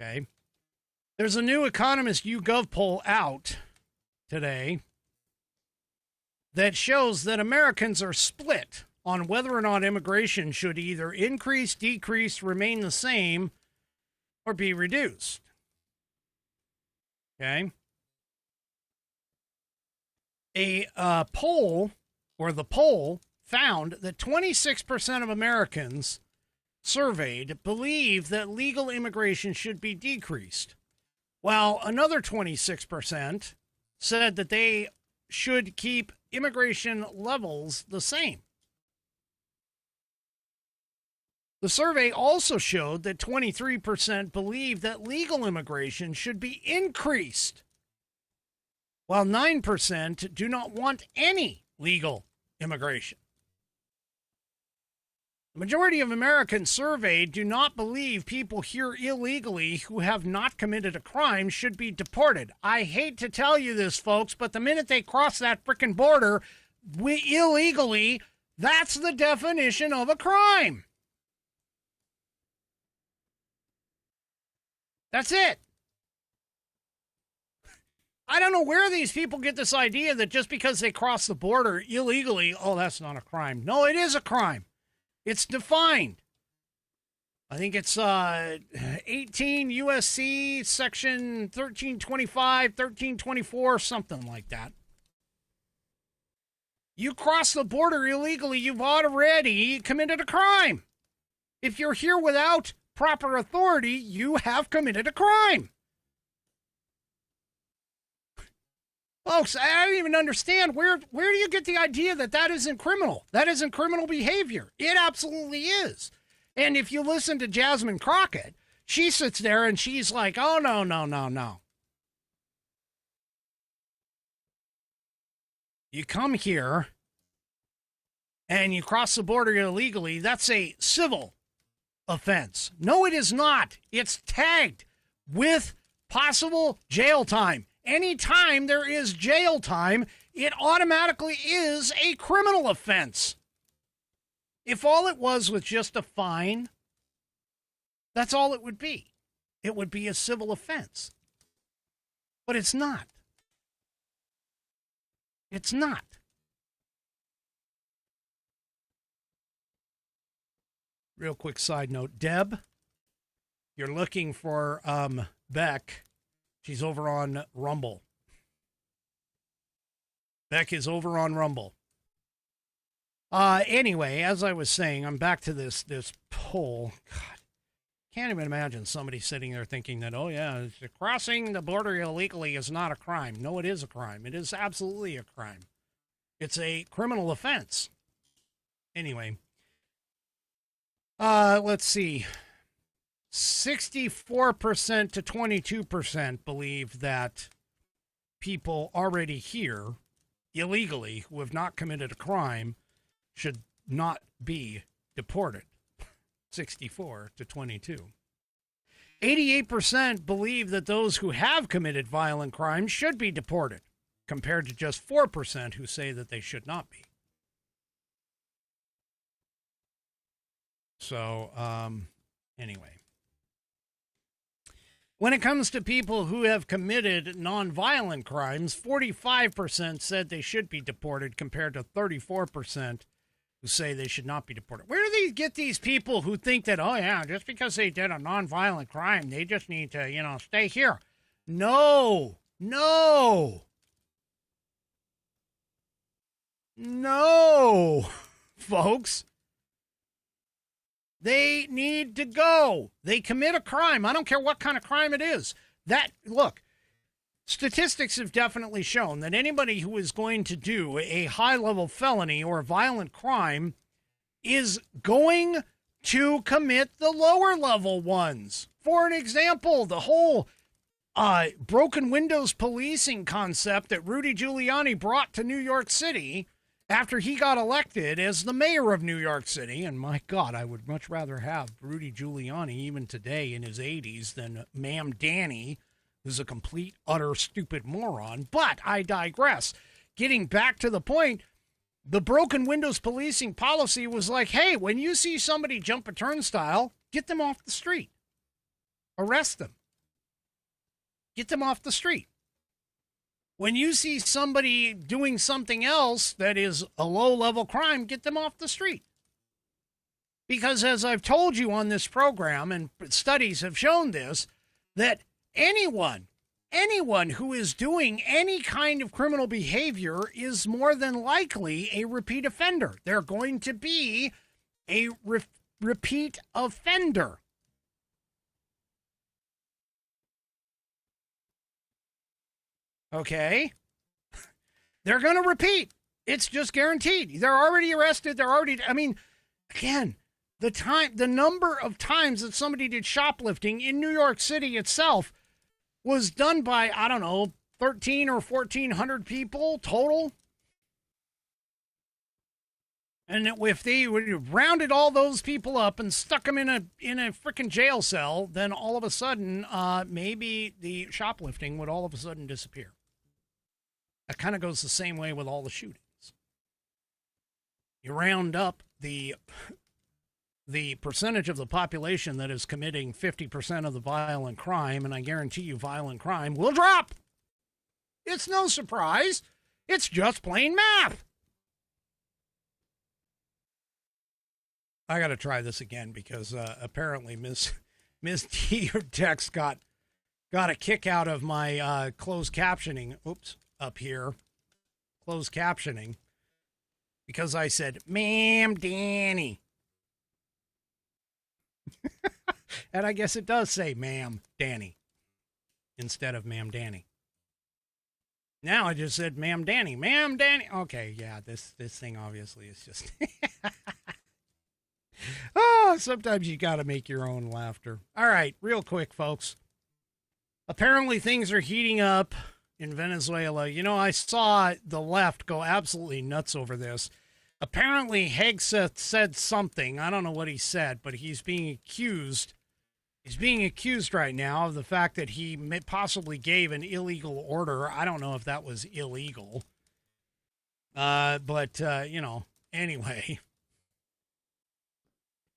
Okay? There's a new Economist YouGov poll out today that shows that Americans are split on whether or not immigration should either increase, decrease, remain the same, or be reduced. Okay? The poll found that 26% of Americans surveyed believe that legal immigration should be decreased, while another 26% said that they should keep immigration levels the same. The survey also showed that 23% believe that legal immigration should be increased, while 9% do not want any legal immigration. The majority of Americans surveyed do not believe people here illegally who have not committed a crime should be deported. I hate to tell you this, folks, but the minute they cross that frickin' border illegally, that's the definition of a crime. That's it. I don't know where these people get this idea that just because they cross the border illegally, that's not a crime. No, it is a crime. It's defined. I think it's 18 USC section 1325, 1324, something like that. You cross the border illegally, you've already committed a crime. If you're here without proper authority, you have committed a crime. Folks, I don't even understand where do you get the idea that that isn't criminal? That isn't criminal behavior. It absolutely is. And if you listen to Jasmine Crockett, she sits there and she's like, oh, no. You come here and you cross the border illegally, that's a civil offense. No, it is not. It's tagged with possible jail time. Anytime there is jail time, it automatically is a criminal offense. If all it was just a fine, that's all it would be. It would be a civil offense. But it's not. It's not. Real quick side note. Deb, you're looking for Beck. She's over on Rumble. Beck is over on Rumble. Anyway, as I was saying, I'm back to this poll. God, can't even imagine somebody sitting there thinking that, crossing the border illegally is not a crime. No, it is a crime. It is absolutely a crime. It's a criminal offense. Anyway, let's see. 64% to 22% believe that people already here illegally who have not committed a crime should not be deported. 64 to 22. 88% believe that those who have committed violent crimes should be deported, compared to just 4% who say that they should not be. So, anyway. When it comes to people who have committed nonviolent crimes, 45% said they should be deported compared to 34% who say they should not be deported. Where do they get these people who think that, just because they did a nonviolent crime, they just need to, stay here? No. No, folks. They need to go. They commit a crime. I don't care what kind of crime it is. Look, statistics have definitely shown that anybody who is going to do a high-level felony or a violent crime is going to commit the lower-level ones. For an example, the whole broken windows policing concept that Rudy Giuliani brought to New York City after he got elected as the mayor of New York City. And my God, I would much rather have Rudy Giuliani even today in his 80s than Ma'am Danny, who's a complete, utter, stupid moron. But I digress. Getting back to the point, the broken windows policing policy was like, hey, when you see somebody jump a turnstile, get them off the street. Arrest them. Get them off the street. When you see somebody doing something else that is a low-level crime, get them off the street. Because as I've told you on this program, and studies have shown this, that anyone who is doing any kind of criminal behavior is more than likely a repeat offender. They're going to be a repeat offender. Okay? They're going to repeat. It's just guaranteed. They're already arrested. Again, the number of times that somebody did shoplifting in New York City itself was done by, 13 or 1,400 people total. And if they would have rounded all those people up and stuck them in a freaking jail cell, then all of a sudden, maybe the shoplifting would all of a sudden disappear. That kind of goes the same way with all the shootings. You round up the percentage of the population that is committing 50% of the violent crime, and I guarantee you violent crime will drop. It's no surprise. It's just plain math. I got to try this again because apparently Miss D, your text got a kick out of my closed captioning. Oops, up here. Closed captioning. Because I said, Ma'am Danny. And I guess it does say Ma'am Danny instead of Ma'am Danny. Now I just said Ma'am Danny. Ma'am Danny. Okay, yeah, this thing obviously is just... Oh, sometimes you got to make your own laughter. All right, real quick, folks. Apparently things are heating up in Venezuela. You know, I saw the left go absolutely nuts over this. Apparently Hegseth said something. I don't know what he said, but he's being accused. He's being accused right now of the fact that he possibly gave an illegal order. I don't know if that was illegal. But anyway.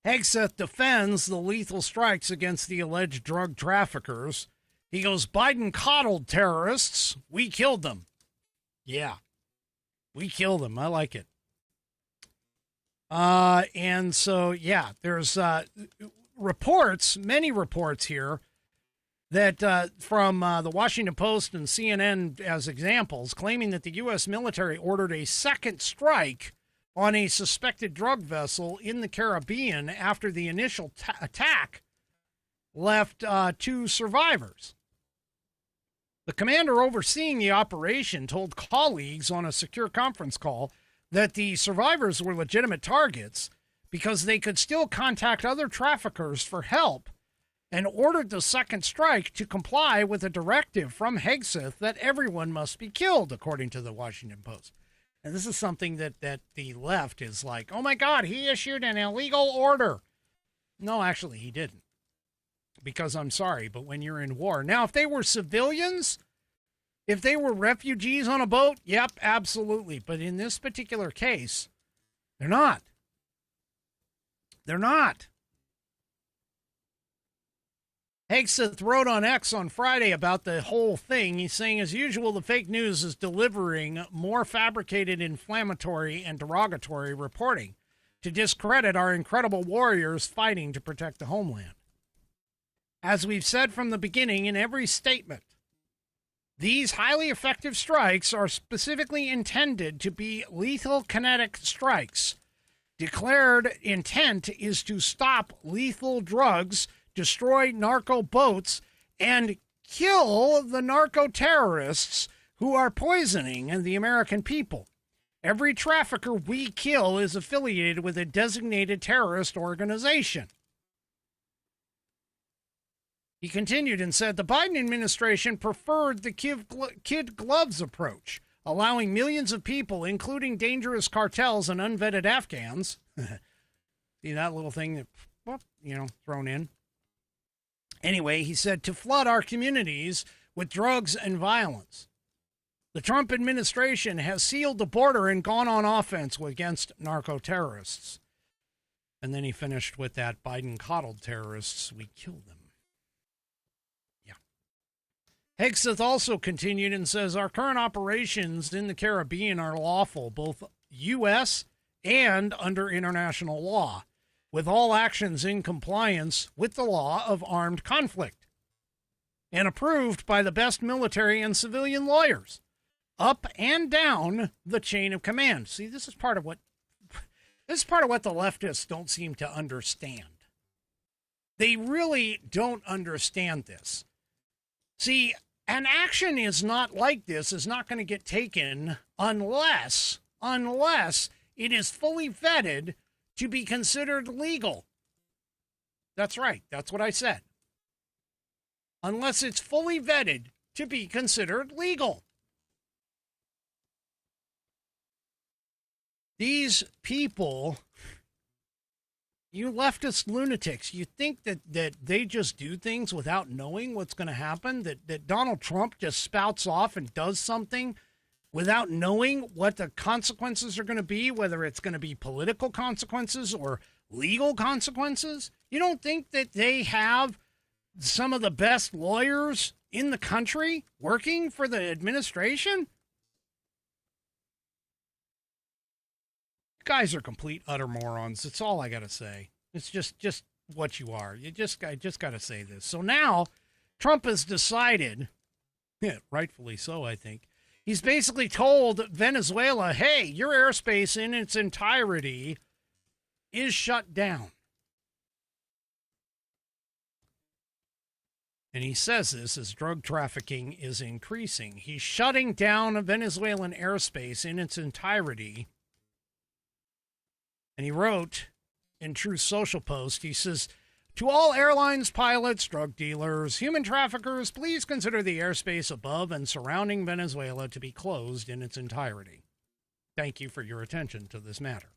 Hegseth defends the lethal strikes against the alleged drug traffickers. He goes, Biden coddled terrorists. We killed them. Yeah. We killed them. I like it. And so, yeah, there's reports, many reports here that from the Washington Post and CNN as examples, claiming that the U.S. military ordered a second strike on a suspected drug vessel in the Caribbean after the initial attack left 2 survivors. The commander overseeing the operation told colleagues on a secure conference call that the survivors were legitimate targets because they could still contact other traffickers for help, and ordered the second strike to comply with a directive from Hegseth that everyone must be killed, according to the Washington Post. And this is something that the left is like, oh my God, he issued an illegal order. No, actually, he didn't. Because I'm sorry, but when you're in war. Now, if they were civilians, if they were refugees on a boat, yep, absolutely. But in this particular case, they're not. They're not. Hegseth wrote on X on Friday about the whole thing. He's saying, as usual, the fake news is delivering more fabricated, inflammatory, and derogatory reporting to discredit our incredible warriors fighting to protect the homeland. As we've said from the beginning in every statement, These highly effective strikes are specifically intended to be lethal kinetic strikes. Declared intent is to stop lethal drugs, destroy narco boats, and kill the narco terrorists who are poisoning the American people. Every trafficker we kill is affiliated with a designated terrorist organization. He continued and said the Biden administration preferred the kid gloves approach, allowing millions of people, including dangerous cartels and unvetted Afghans, see that little thing that, thrown in. Anyway, he said, to flood our communities with drugs and violence. The Trump administration has sealed the border and gone on offense against narco-terrorists. And then he finished with that Biden coddled terrorists, we killed them. Hegseth also continued and says our current operations in the Caribbean are lawful, both U.S. and under international law, with all actions in compliance with the law of armed conflict, and approved by the best military and civilian lawyers, up and down the chain of command. See, this is part of what the leftists don't seem to understand. They really don't understand this. See, an action is not like this, is not going to get taken unless it is fully vetted to be considered legal. That's right. That's what I said. Unless it's fully vetted to be considered legal. These people, you leftist lunatics, you think that they just do things without knowing what's going to happen? That Donald Trump just spouts off and does something without knowing what the consequences are going to be, whether it's going to be political consequences or legal consequences? You don't think that they have some of the best lawyers in the country working for the administration? Guys are complete utter morons. That's all I got to say. It's just what you are. I just got to say this. So now Trump has decided, rightfully so, I think, he's basically told Venezuela, hey, your airspace in its entirety is shut down. And he says this as drug trafficking is increasing. He's shutting down Venezuelan airspace in its entirety. And he wrote in Truth Social Post, he says, to all airlines, pilots, drug dealers, human traffickers, please consider the airspace above and surrounding Venezuela to be closed in its entirety. Thank you for your attention to this matter.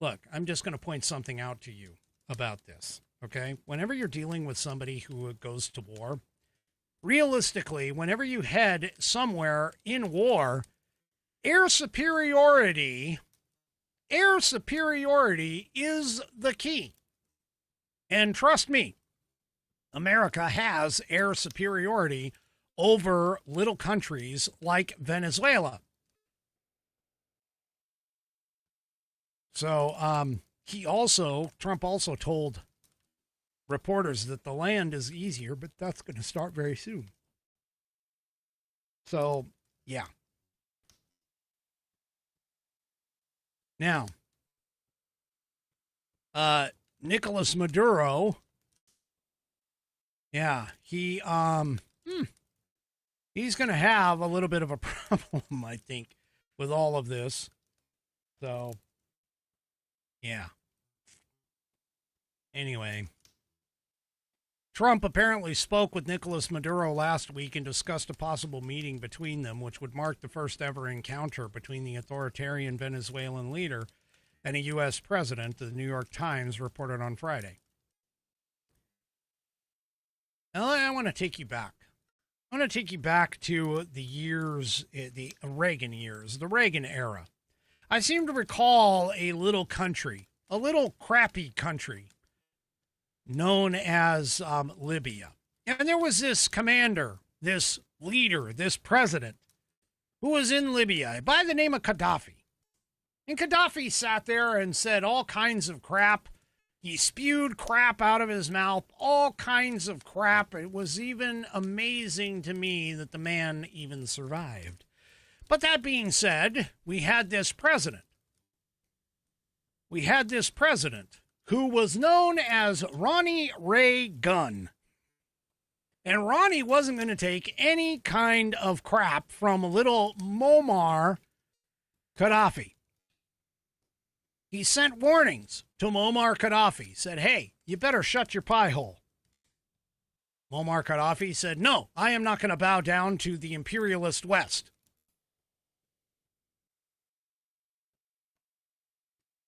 Look, I'm just going to point something out to you about this, okay? Whenever you're dealing with somebody who goes to war, realistically, whenever you head somewhere in war, air superiority is the key. And trust me, America has air superiority over little countries like Venezuela. So Trump also told reporters that the land is easier, but that's going to start very soon. So, yeah. Now, Nicolas Maduro, yeah, he's going to have a little bit of a problem, I think, with all of this. So, yeah. Anyway, Trump apparently spoke with Nicolas Maduro last week and discussed a possible meeting between them, which would mark the first ever encounter between the authoritarian Venezuelan leader and a U.S. president, the New York Times reported on Friday. Now, I want to take you back. I want to take you back to the years, the Reagan years, the Reagan era. I seem to recall a little country, a little crappy country known as Libya. And there was this commander, this leader, this president who was in Libya by the name of Gaddafi. And Gaddafi sat there and said all kinds of crap He spewed crap out of his mouth, all kinds of crap. It was even amazing to me that the man even survived. But that being said, we had this president. Who was known as Ronnie Ray Gun. And Ronnie wasn't going to take any kind of crap from little Muammar Gaddafi. He sent warnings to Muammar Gaddafi, said, hey, you better shut your pie hole. Muammar Gaddafi said, no, I am not going to bow down to the imperialist West.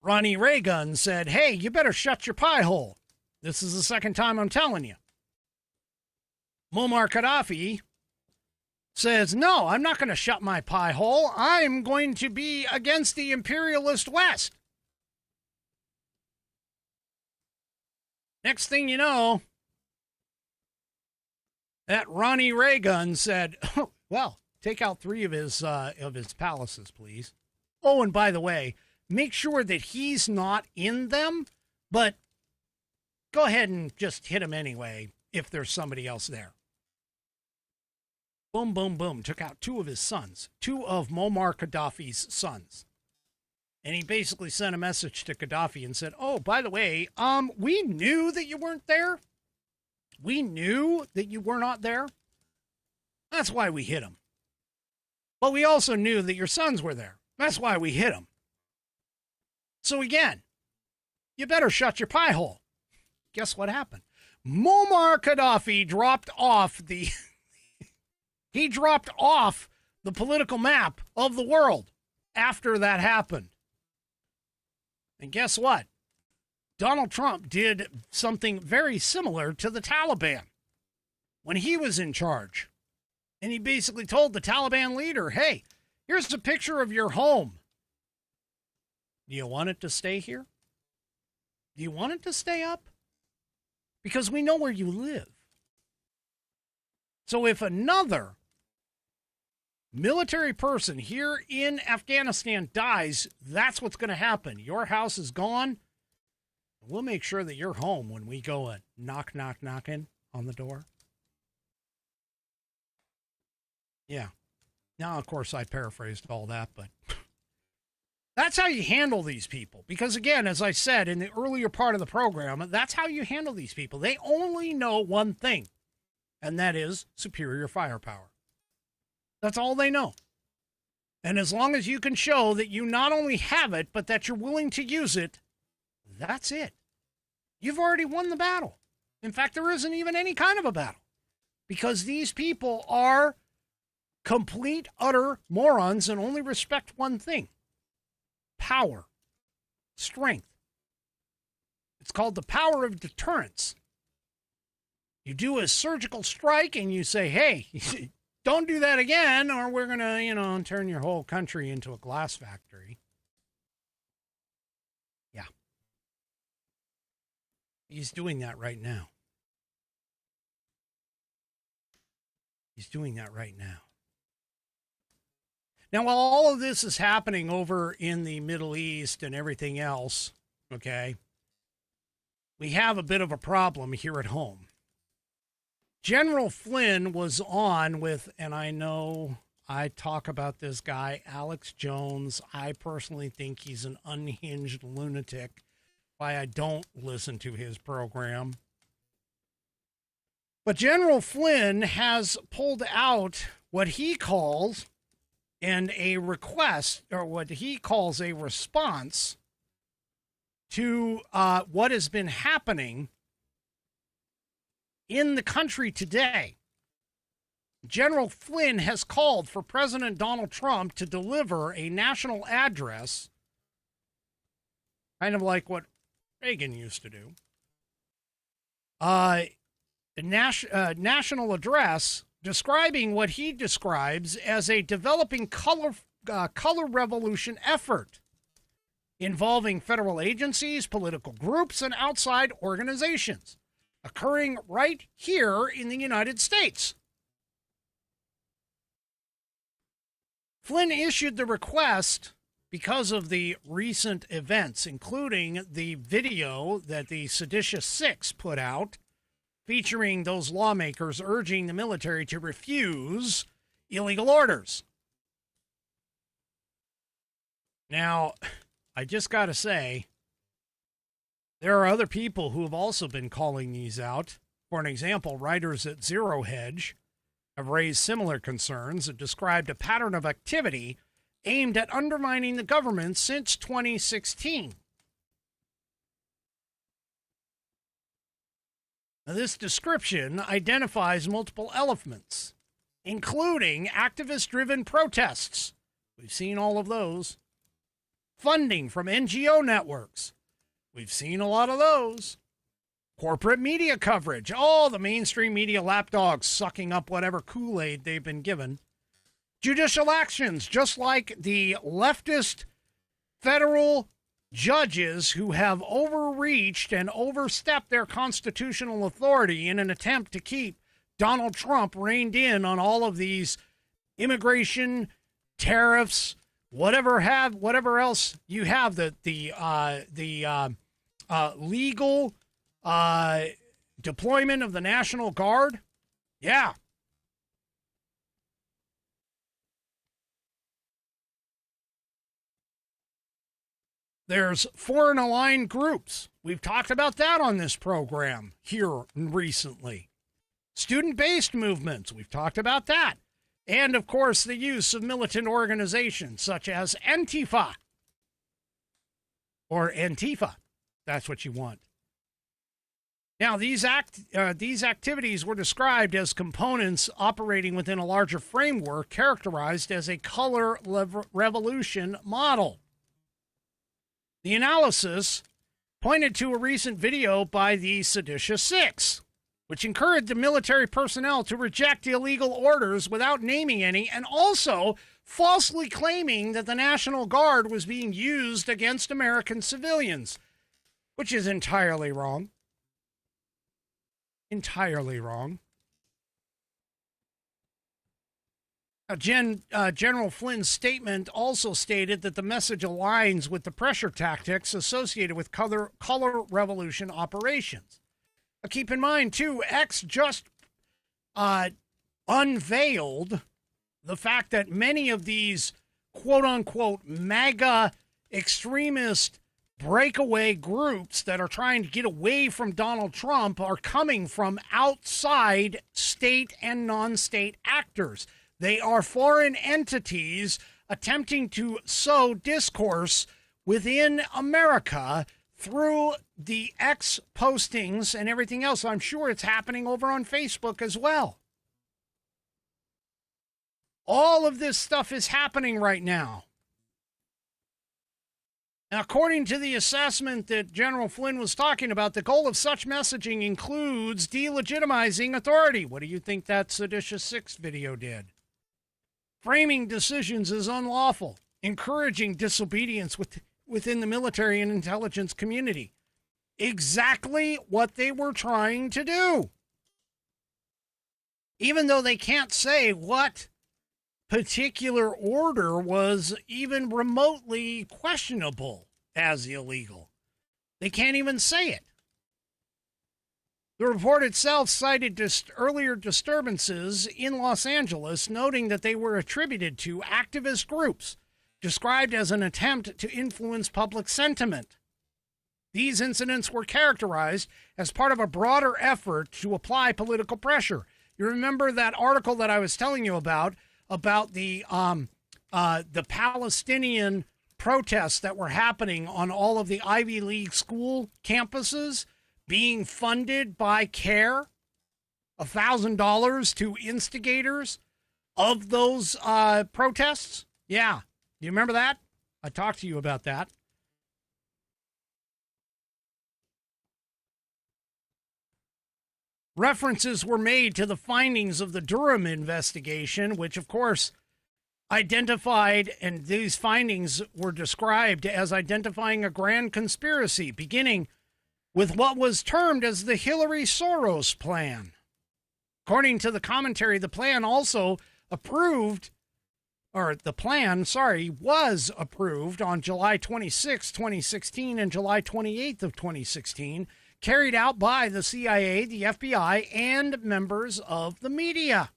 Ronnie Reagan said, hey, you better shut your pie hole. This is the second time I'm telling you. Muammar Gaddafi says, no, I'm not going to shut my pie hole. I'm going to be against the imperialist West. Next thing you know, that Ronnie Reagan said, oh, well, take out 3 of his palaces, please. Oh, and by the way, make sure that he's not in them, but go ahead and just hit him anyway if there's somebody else there. Boom, boom, boom. Took out 2 of his sons, 2 of Muammar Gaddafi's sons. And he basically sent a message to Gaddafi and said, oh, by the way, we knew that you weren't there. We knew that you were not there. That's why we hit him. But we also knew that your sons were there. That's why we hit him. So again, you better shut your pie hole. Guess what happened? Muammar Gaddafi dropped off the he dropped off the political map of the world after that happened. And guess what? Donald Trump did something very similar to the Taliban when he was in charge. And he basically told the Taliban leader, hey, here's a picture of your home. Do you want it to stay here? Do you want it to stay up? Because we know where you live. So if another military person here in Afghanistan dies, that's what's going to happen. Your house is gone. We'll make sure that you're home when we go and knocking on the door. Yeah. Now, of course, I paraphrased all that, but that's how you handle these people. Because, again, as I said in the earlier part of the program, that's how you handle these people. They only know one thing, and that is superior firepower. That's all they know. And as long as you can show that you not only have it, but that you're willing to use it, that's it. You've already won the battle. In fact, there isn't even any kind of a battle. Because these people are complete, utter morons and only respect one thing. Power. Strength. It's called the power of deterrence. You do a surgical strike and you say, hey, don't do that again or we're going to, turn your whole country into a glass factory. Yeah. He's doing that right now. He's doing that right now. Now, while all of this is happening over in the Middle East and everything else, okay, we have a bit of a problem here at home. General Flynn was on with, and I know I talk about this guy, Alex Jones. I personally think he's an unhinged lunatic. Why I don't listen to his program. But General Flynn has pulled out what he calls a request, or what he calls a response to what has been happening in the country today. General Flynn has called for President Donald Trump to deliver a national address, kind of like what Reagan used to do. A national address describing what he describes as a developing color revolution effort involving federal agencies, political groups, and outside organizations, occurring right here in the United States. Flynn issued the request because of the recent events, including the video that the Seditious Six put out featuring those lawmakers urging the military to refuse illegal orders. Now, I just got to say, there are other people who have also been calling these out. For an example, writers at Zero Hedge have raised similar concerns and described a pattern of activity aimed at undermining the government since 2016. Now, this description identifies multiple elements, including activist-driven protests. We've seen all of those. Funding from NGO networks. We've seen a lot of those. Corporate media coverage. All the mainstream media lapdogs sucking up whatever Kool-Aid they've been given. Judicial actions, just like the leftist federal judges who have overreached and overstepped their constitutional authority in an attempt to keep Donald Trump reined in on all of these immigration, tariffs, whatever else you have, the legal deployment of the National Guard. Yeah. There's foreign aligned groups. We've talked about that on this program here recently. Student-based movements. We've talked about that. And, of course, the use of militant organizations such as Antifa. Or Antifa. That's what you want. Now, these activities were described as components operating within a larger framework characterized as a color revolution model. The analysis pointed to a recent video by the Seditious Six, which encouraged the military personnel to reject illegal orders without naming any, and also falsely claiming that the National Guard was being used against American civilians, which is entirely wrong. Entirely wrong. General Flynn's statement also stated that the message aligns with the pressure tactics associated with color revolution operations. Now, keep in mind, too, X just unveiled the fact that many of these quote-unquote MAGA extremist breakaway groups that are trying to get away from Donald Trump are coming from outside state and non-state actors. They are foreign entities attempting to sow discourse within America through the X postings and everything else. I'm sure it's happening over on Facebook as well. All of this stuff is happening right now. Now, according to the assessment that General Flynn was talking about, the goal of such messaging includes delegitimizing authority. What do you think that Seditious Six video did? Framing decisions as unlawful, encouraging disobedience within the military and intelligence community. Exactly what they were trying to do. Even though they can't say what particular order was even remotely questionable as illegal. They can't even say it. The report itself cited earlier disturbances in Los Angeles, noting that they were attributed to activist groups, described as an attempt to influence public sentiment. These incidents were characterized as part of a broader effort to apply political pressure. You remember that article that I was telling you about the Palestinian protests that were happening on all of the Ivy League school campuses being funded by CARE, $1,000 to instigators of those protests? Yeah. Do you remember that? I talked to you about that. References were made to the findings of the Durham investigation, which, of course, identified, and these findings were described as identifying a grand conspiracy, beginning with what was termed as the Hillary Soros plan. According to the commentary, the plan also approved the plan, was approved on July 26, 2016 and July 28th of 2016, carried out by the CIA, the FBI, and members of the media.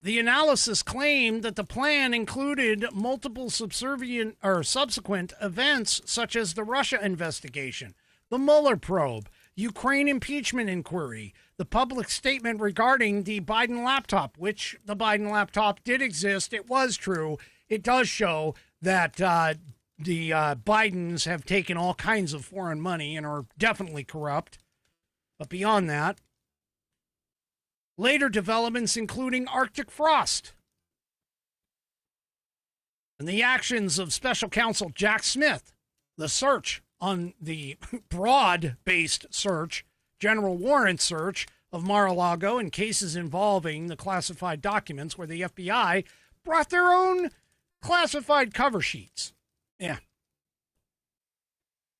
The analysis claimed that the plan included multiple subsequent events such as the Russia investigation, the Mueller probe, Ukraine impeachment inquiry, the public statement regarding the Biden laptop, which the Biden laptop did exist. It was true. It does show that the Bidens have taken all kinds of foreign money and are definitely corrupt. But beyond that, later developments including Arctic frost and the actions of Special Counsel Jack Smith, the search on the broad-based search, general warrant search of Mar-a-Lago in cases involving the classified documents where the FBI brought their own classified cover sheets. Yeah.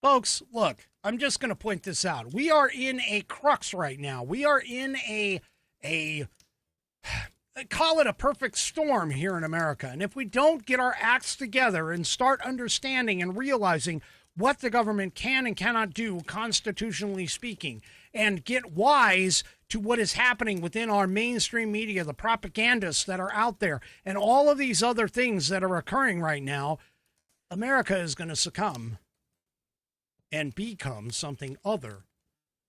Folks, look, I'm just going to point this out. We are in a crux right now. We are in a call it a perfect storm here in America. And if we don't get our acts together and start understanding and realizing what the government can and cannot do, constitutionally speaking, and get wise to what is happening within our mainstream media, the propagandists that are out there, and all of these other things that are occurring right now, America is going to succumb and become something other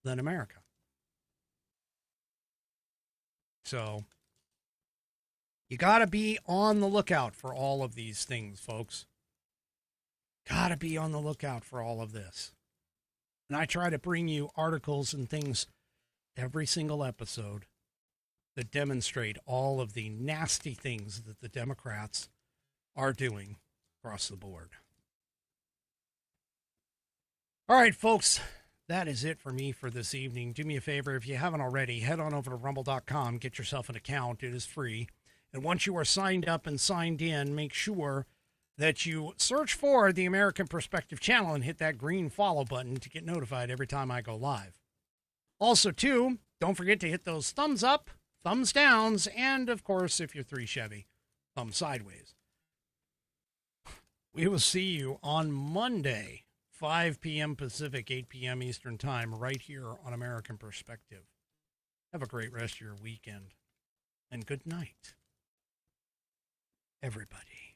than America. So you got to be on the lookout for all of these things, folks. Got to be on the lookout for all of this. And I try to bring you articles and things every single episode that demonstrate all of the nasty things that the Democrats are doing across the board. All right, folks, that is it for me for this evening. Do me a favor, if you haven't already, head on over to rumble.com, get yourself an account. It is free. And once you are signed up and signed in, make sure that you search for the American Perspective channel and hit that green follow button to get notified every time I go live. Also, too, don't forget to hit those thumbs up, thumbs downs, and, of course, if you're 3 Chevy, thumb sideways. We will see you on Monday, 5 p.m. Pacific, 8 p.m. Eastern Time, right here on American Perspective. Have a great rest of your weekend, and good night, everybody.